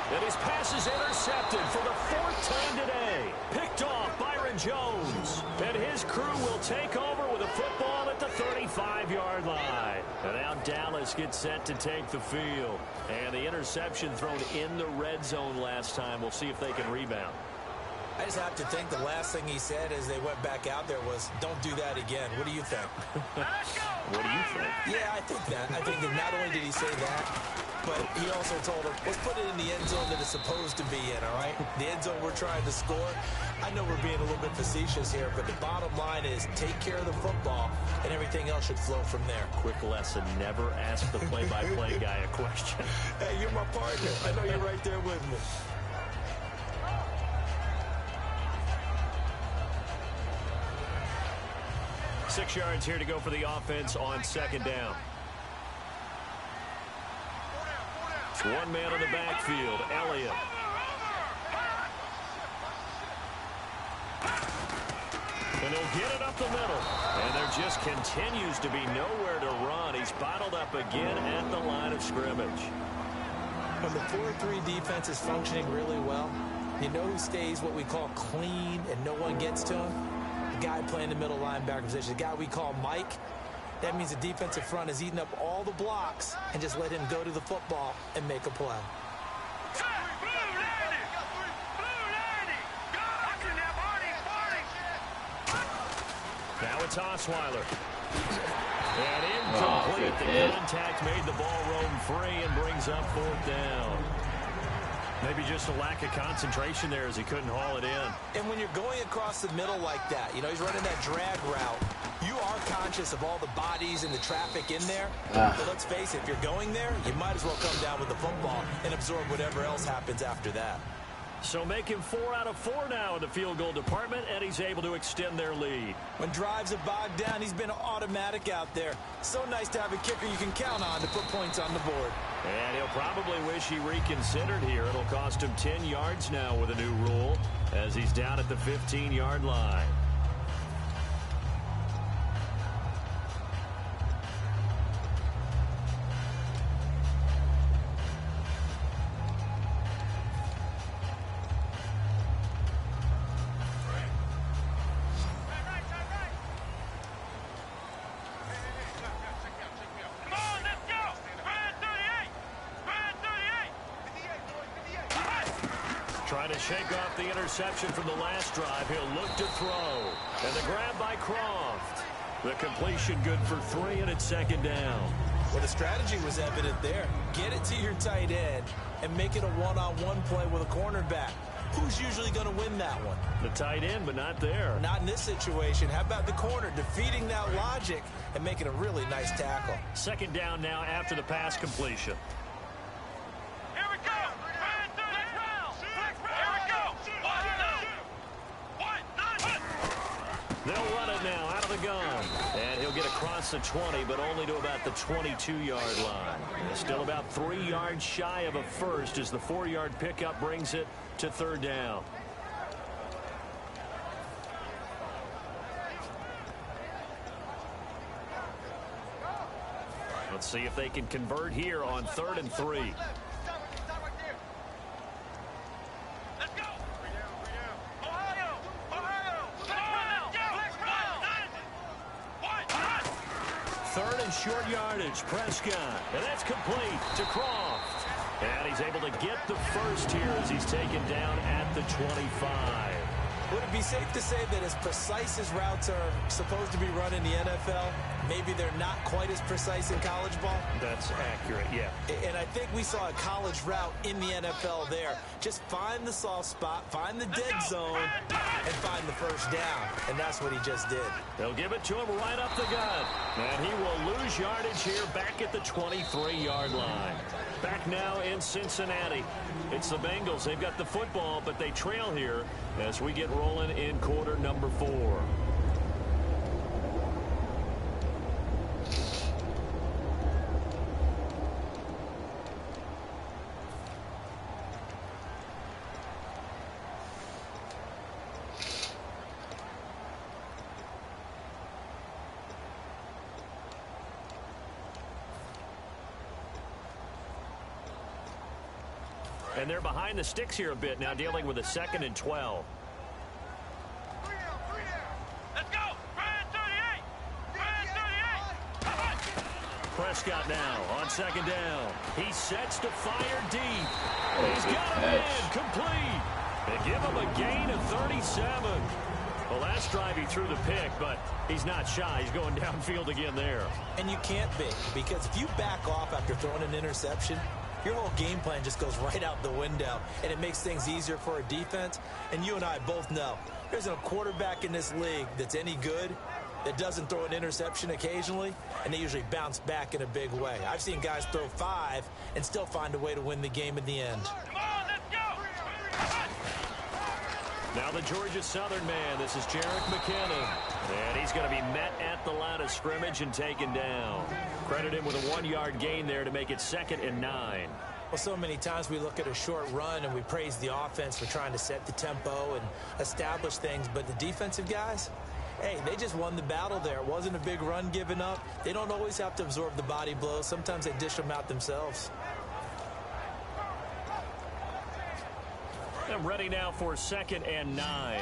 And his pass is intercepted for the 4th time today. Picked off Byron Jones. And his crew will take over with a football at the 35-yard line. And now Dallas gets set to take the field. And the interception thrown in the red zone last time. We'll see if they can rebound. I just have to think the last thing he said as they went back out there was, don't do that again. What do you think? What do you think? Yeah, I think that. I think that not only did he say that, but he also told him, let's put it in the end zone that it's supposed to be in, all right? The end zone we're trying to score. I know we're being a little bit facetious here, but the bottom line is take care of the football, and everything else should flow from there. Quick lesson, never ask the play-by-play guy a question. Hey, you're my partner. I know you're right there with me. Six yards here to go for the offense on second down. It's one man in the backfield, Elliott. And he'll get it up the middle. And there just continues to be nowhere to run. He's bottled up again at the line of scrimmage. When the 4-3 defense is functioning really well, you know who stays what we call clean and no one gets to him? The guy playing the middle linebacker position, the guy we call Mike. That means the defensive front is eating up all the blocks and just let him go to the football and make a play. Now it's Osweiler. And incomplete. The contact made the ball roam free and brings up 4th down. Maybe just a lack of concentration there as he couldn't haul it in. And when you're going across the middle like that, you know, he's running that drag route, you are conscious of all the bodies and the traffic in there. But let's face it, if you're going there, you might as well come down with the football and absorb whatever else happens after that. So make him 4 out of 4 now in the field goal department, and he's able to extend their lead. When drives are bogged down, he's been automatic out there. So nice to have a kicker you can count on to put points on the board. And he'll probably wish he reconsidered here. It'll cost him 10 yards now with a new rule as he's down at the 15-yard line. Trying to shake off the interception from the last drive. He'll look to throw. And the grab by Croft. The completion good for 3, and it's 2nd down. Well, the strategy was evident there. Get it to your tight end and make it a one-on-one play with a cornerback. Who's usually going to win that one? The tight end, but not there. Not in this situation. How about the corner defeating that logic and making a really nice tackle? 2nd down now after the pass completion. Here we go. They'll run it now out of the gun. And he'll get across the 20, but only to about the 22-yard line. Still about 3 yards shy of a first as the 4-yard pickup brings it to 3rd down. Let's see if they can convert here on 3rd and 3. Third and short yardage, Prescott. And that's complete to Croft. And he's able to get the first here as he's taken down at the 25. Would it be safe to say that as precise as routes are supposed to be run in the NFL, maybe they're not quite as precise in college ball? That's accurate, yeah. And I think we saw a college route in the NFL there. Just find the soft spot, find the dead zone, and find the first down. And that's what he just did. They'll give it to him right up the gut. And he will lose yardage here back at the 23-yard line. Back now in Cincinnati. It's the Bengals. They've got the football, but they trail here as we get rolling in quarter number 4. And they're behind the sticks here a bit now, dealing with a 2nd and 12. Let's go. Brand 38. Brand 38. Prescott now on 2nd down. He sets to fire deep. He's got him in. Complete. They give him a gain of 37. Well, last drive he threw the pick, but he's not shy. He's going downfield again there. And you can't be, because if you back off after throwing an interception, your whole game plan just goes right out the window, and it makes things easier for a defense. And you and I both know there's no quarterback in this league that's any good that doesn't throw an interception occasionally, and they usually bounce back in a big way. I've seen guys throw 5 and still find a way to win the game in the end. Come on, let's go. Now the Georgia Southern man. This is Jerick McKinnon. And he's going to be met at the line of scrimmage and taken down. Credit him with a 1-yard gain there to make it 2nd and 9. Well, so many times we look at a short run and we praise the offense for trying to set the tempo and establish things. But the defensive guys, hey, they just won the battle there. It wasn't a big run given up. They don't always have to absorb the body blows. Sometimes they dish them out themselves. And ready now for 2nd and 9.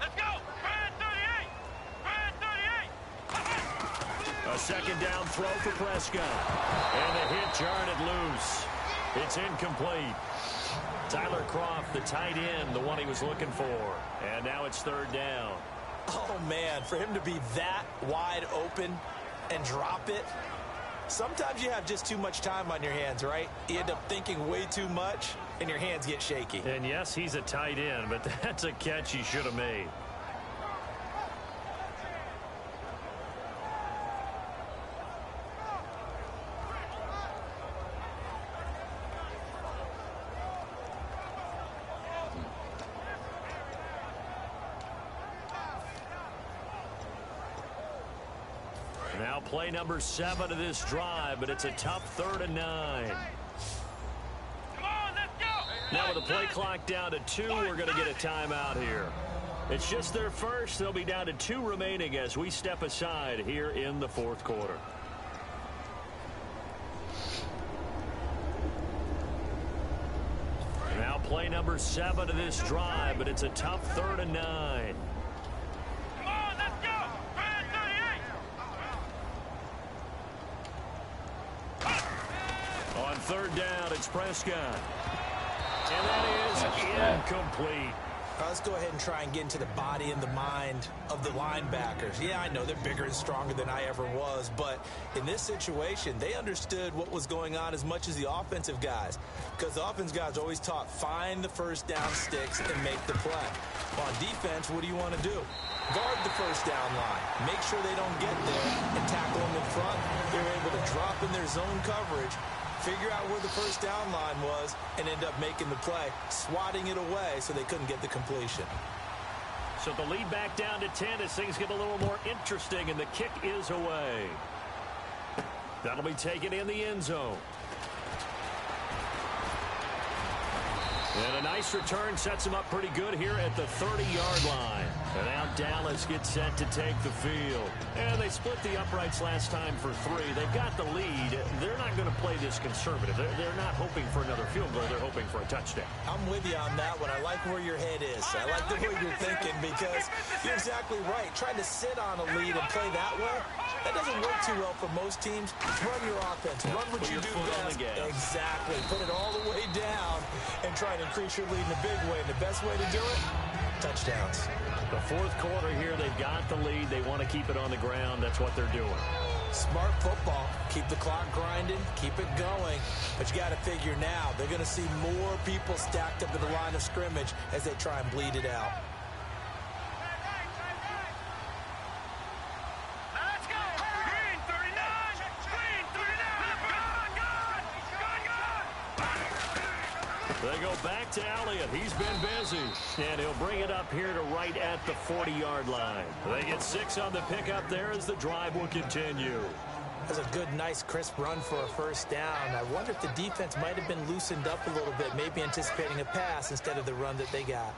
Let's go. Brand 38. Brand 38. A 2nd down throw for Prescott. And the hit jarred it loose. It's incomplete. Tyler Kroft, the tight end, the one he was looking for. And now it's 3rd down. Oh, man, for him to be that wide open and drop it. Sometimes you have just too much time on your hands, right? You end up thinking way too much, and your hands get shaky. And yes, he's a tight end, but that's a catch he should have made. Now play number 7 of this drive, but it's a tough 3rd and 9. Come on, let's go. Now with the play clock down to 2, we're going to get a timeout here. It's just their first. They'll be down to 2 remaining as we step aside here in the 4th quarter. Now play number 7 of this drive, but it's a tough 3rd and 9. Come on, let's go. Brand 38. On 3rd down, it's Prescott. And that is incomplete. Let's go ahead and try and get into the body and the mind of the linebackers. Yeah, I know they're bigger and stronger than I ever was, but in this situation, they understood what was going on as much as the offensive guys, because the offensive guys always taught find the first down sticks and make the play. On defense, what do you want to do? Guard the first down line. Make sure they don't get there and tackle them in front. They were able to drop in their zone coverage, figure out where the first down line was, and end up making the play, swatting it away so they couldn't get the completion. So the lead back down to 10 as things get a little more interesting, and the kick is away. That'll be taken in the end zone. And a nice return sets him up pretty good here at the 30-yard line. And now Dallas gets set to take the field. And they split the uprights last time for 3. They've got the lead. They're not going to play this conservative. They're not hoping for another field goal. They're hoping for a touchdown. I'm with you on that one. I like where your head is. I like the way you're thinking because you're exactly right. Trying to sit on a lead and play that way, that doesn't work too well for most teams. Run your offense. Run what you do best. Exactly. Put it all the way down and try to increase your lead in a big way. And the best way to do it, touchdowns. The fourth quarter here, they've got the lead. They want to keep it on the ground. That's what they're doing. Smart football. Keep the clock grinding. Keep it going. But you got to figure now, they're going to see more people stacked up in the line of scrimmage as they try and bleed it out. Let's go. Green 39. Green 39. They go back to Elliott. He's been busy. And he'll bring it up here to right at the 40-yard line. They get 6 on the pickup there as the drive will continue. That's a good, nice, crisp run for a first down. I wonder if the defense might have been loosened up a little bit, maybe anticipating a pass instead of the run that they got.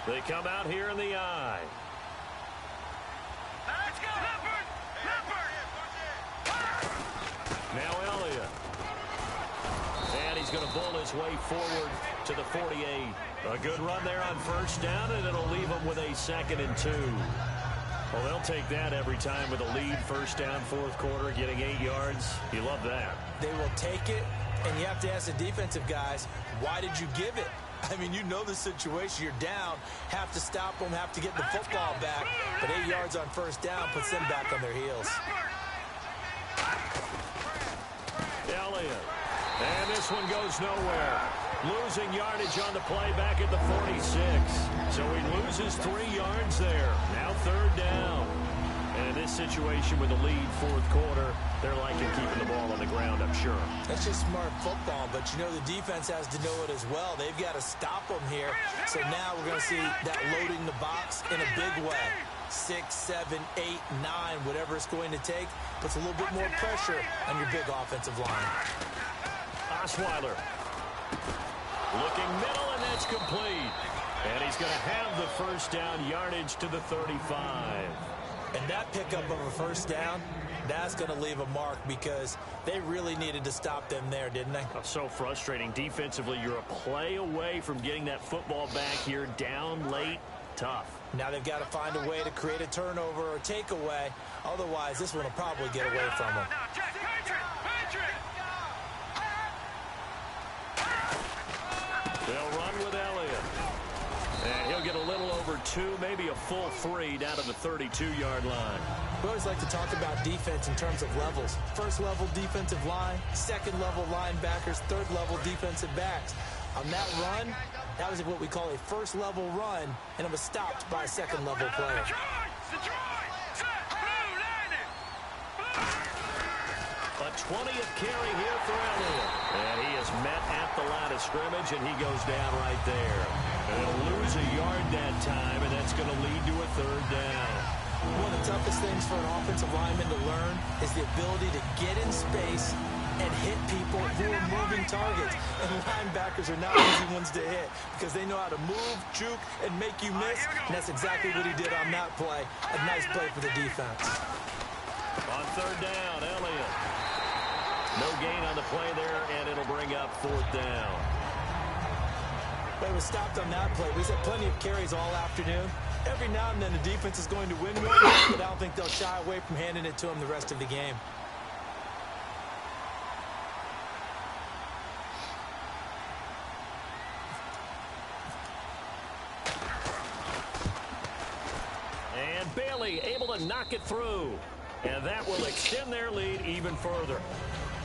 They come out here in the eye. Let's go. Now Elliott. And he's going to bull his way forward to the 48. A good run there on first down, and it'll leave them with a 2nd and 2. Well, they'll take that every time with a lead, first down, fourth quarter, getting 8 yards. You love that. They will take it, and you have to ask the defensive guys, why did you give it? I mean, you know the situation. You're down, have to stop them, have to get the football back. But 8 yards on first down puts them back on their heels. Elliott. And this one goes nowhere. Losing yardage on the play back at the 46. So he loses 3 yards there. Now 3rd down. And in this situation with the lead, fourth quarter, they're liking keeping the ball on the ground, I'm sure. That's just smart football, but you know the defense has to know it as well. They've got to stop them here. So now we're going to see that loading the box in a big way. 6, 7, 8, 9, whatever it's going to take, puts a little bit more pressure on your big offensive line. Osweiler. Looking middle, and that's complete. And he's going to have the first down, yardage to the 35. And that pickup of a first down, that's going to leave a mark because they really needed to stop them there, didn't they? Oh, so frustrating. Defensively, you're a play away from getting that football back here, down late, tough. Now they've got to find a way to create a turnover or takeaway. Otherwise, this one will probably get away from them. They'll run with Elliott. And he'll get a little over 2, maybe a full 3 down to the 32-yard line. We always like to talk about defense in terms of levels. First level defensive line, second level linebackers, third level defensive backs. On that run, that was what we call a first level run, and it was stopped by a second level player. A 20th carry here for Elliott. And he is met at the line of scrimmage, and he goes down right there. And he'll lose a yard that time, and that's going to lead to a 3rd down. One of the toughest things for an offensive lineman to learn is the ability to get in space and hit people who are moving targets. And linebackers are not easy ones to hit because they know how to move, juke, and make you miss. And that's exactly what he did on that play. A nice play for the defense. On 3rd down, Elliott. No gain on the play there, and it'll bring up 4th down. But it was stopped on that play. We've had plenty of carries all afternoon. Every now and then the defense is going to win one, but I don't think they'll shy away from handing it to them the rest of the game. And Bailey able to knock it through. And that will extend their lead even further.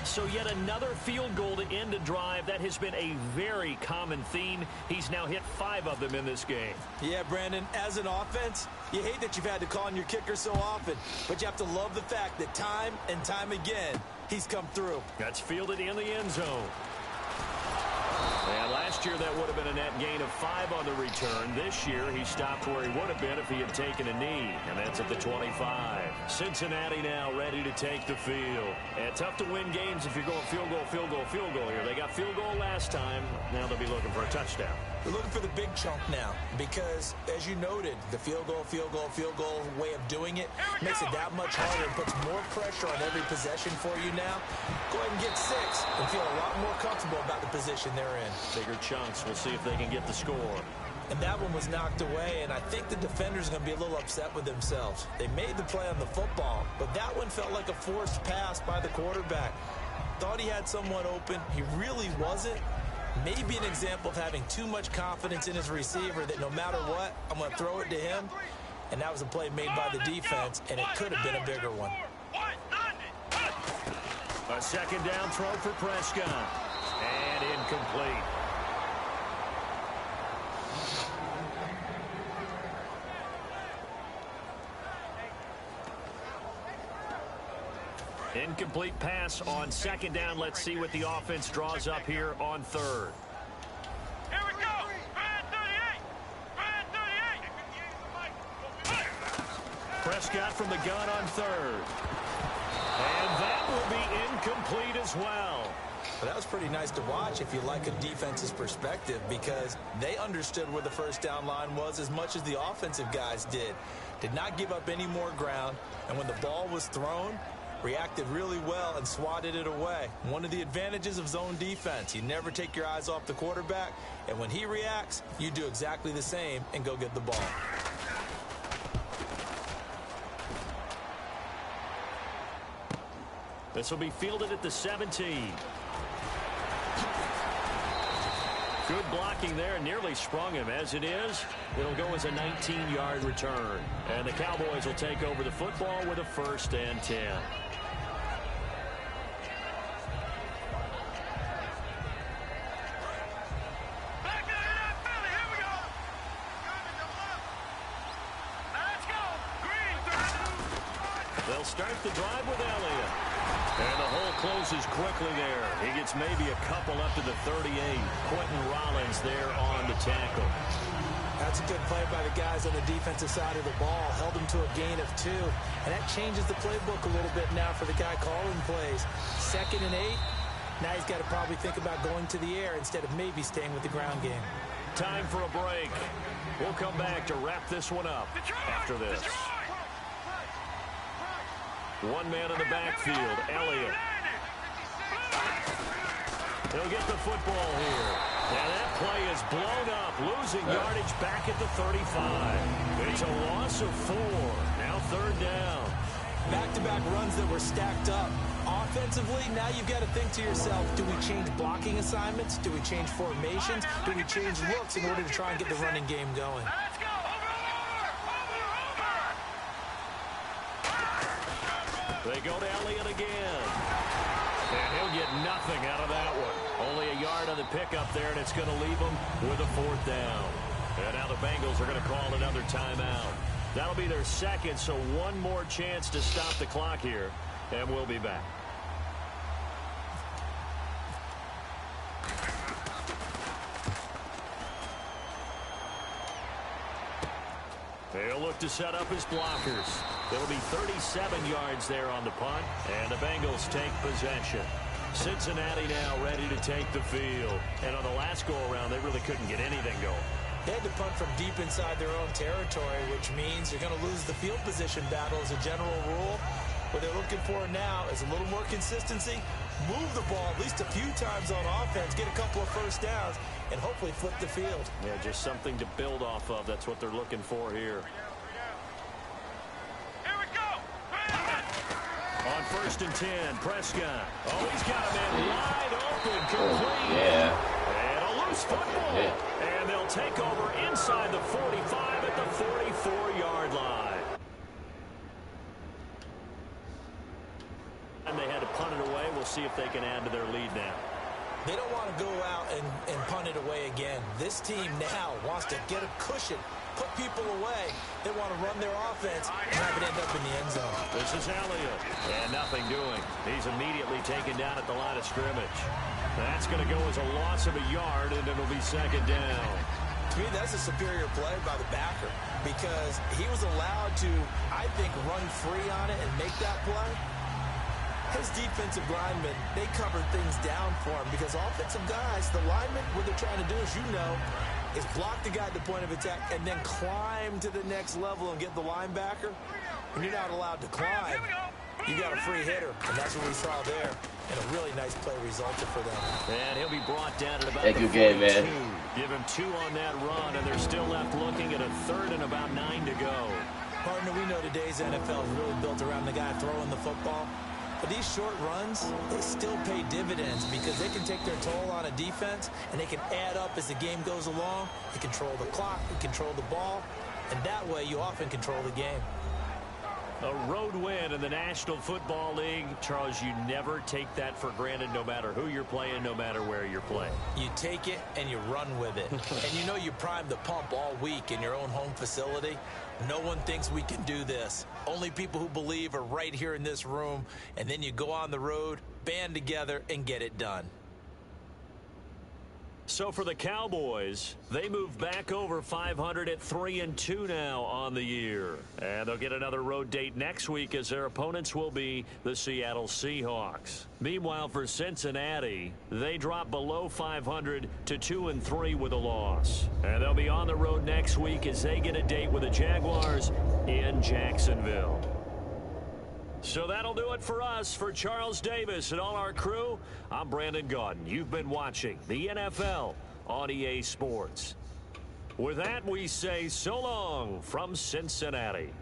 So yet another field goal to end a drive. That has been a very common theme. He's now hit 5 of them in this game. Yeah, Brandon, as an offense, you hate that you've had to call on your kicker so often, but you have to love the fact that time and time again, he's come through. That's fielded in the end zone. And last Last year, that would have been a net gain of 5 on the return. This year, he stopped where he would have been if he had taken a knee, and that's at the 25. Cincinnati now ready to take the field. And tough to win games if you're going field goal, field goal, field goal here. They got field goal last time. Now they'll be looking for a touchdown. They're looking for the big chunk now because, as you noted, the field goal way of doing it makes it that much harder and puts more pressure on every possession for you now. Go ahead and get 6 and feel a lot more comfortable about the position they're in. Bigger chunks. We'll see if they can get the score. And that one was knocked away, and I think the defender's going to be a little upset with themselves. They made the play on the football, but that one felt like a forced pass by the quarterback. Thought he had someone open. He really wasn't. Maybe an example of having too much confidence in his receiver that no matter what, I'm going to throw it to him. And that was a play made by the defense, and it could have been a bigger one. A second down throw for Prescott. And incomplete. Incomplete pass on second down. Let's see what the offense draws up here on third. Here we go. Bad 38. Prescott from the gun on third. And that will be incomplete as well. Well, that was pretty nice to watch if you like a defense's perspective because they understood where the first down line was as much as the offensive guys did. Did not give up any more ground, and when the ball was thrown, reacted really well and swatted it away. One of the advantages of zone defense, you never take your eyes off the quarterback, and when he reacts, you do exactly the same and go get the ball. This will be fielded at the 17. Good blocking there, nearly sprung him. As it is, it'll go as a 19-yard return. And the Cowboys will take over the football with a 1st and 10. They'll start the drive with Elliott. And the hole closes quickly there. He gets maybe a couple up to the 38. Quentin Rollins there on the tackle. That's a good play by the guys on the defensive side of the ball. Held him to a gain of 2. And that changes the playbook a little bit now for the guy calling plays. 2nd and 8. Now he's got to probably think about going to the air instead of maybe staying with the ground game. Time for a break. We'll come back to wrap this one up after this. One man in the backfield, Elliott. He'll get the football here. And that play is blown up, losing yardage back at the 35. It's a loss of 4. Now 3rd down. Back-to-back runs that were stacked up. Offensively, now you've got to think to yourself, do we change blocking assignments? Do we change formations? Do we change looks in order to try and get the running game going? Let's go. They go to Elliott again. And he'll get nothing out of that one. Only a yard on the pickup there, and it's going to leave him with a 4th down. And now the Bengals are going to call another timeout. That'll be their 2nd, so one more chance to stop the clock here. And we'll be back. They'll look to set up his blockers. It'll be 37 yards there on the punt, and the Bengals take possession. Cincinnati now ready to take the field. And on the last go-around, they really couldn't get anything going. They had to punt from deep inside their own territory, which means you're going to lose the field position battle as a general rule. What they're looking for now is a little more consistency, move the ball at least a few times on offense, get a couple of first downs, and hopefully flip the field. Yeah, just something to build off of. That's what they're looking for here. Here we go. On 1st and 10, Prescott. Oh, he's got him in wide open, complete. Yeah. And a loose football. Yeah. And they'll take over inside the 45 at the 44-yard line. And they had to punt it away. We'll see if they can add to their lead now. They don't want to go out and punt it away again. This team now wants to get a cushion, put people away. They want to run their offense and have it end up in the end zone. This is Elliott. And nothing doing. He's immediately taken down at the line of scrimmage. That's going to go as a loss of a yard, and it'll be second down. To me, that's a superior play by the backer because he was allowed to, I think, run free on it and make that play. His defensive linemen, they covered things down for him because offensive guys, the linemen, what they're trying to do, as you know, is block the guy at the point of attack and then climb to the next level and get the linebacker. When you're not allowed to climb, you got a free hitter, and that's what we saw there. And a really nice play resulted for them. And he'll be brought down at about Thank you, game, man. Give him 2 on that run, and they're still left looking at a third and about 9 to go. Partner, we know today's NFL is really built around the guy throwing the football. But these short runs, they still pay dividends because they can take their toll on a defense, and they can add up as the game goes along. They control the clock, they control the ball, and that way you often control the game. A road win in the National Football League. Charles, you never take that for granted no matter who you're playing, no matter where you're playing. You take it and you run with it. And you know you primed the pump all week in your own home facility. No one thinks we can do this. Only people who believe are right here in this room. And then you go on the road, band together, and get it done. So for the Cowboys, they move back over 500 at 3-2 now on the year. And they'll get another road date next week as their opponents will be the Seattle Seahawks. Meanwhile, for Cincinnati, they drop below 500 to 2-3 with a loss. And they'll be on the road next week as they get a date with the Jaguars in Jacksonville. So that'll do it for us. For Charles Davis and all our crew, I'm Brandon Gaudin. You've been watching the NFL on EA Sports. With that, we say so long from Cincinnati.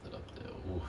left it up there. Oof.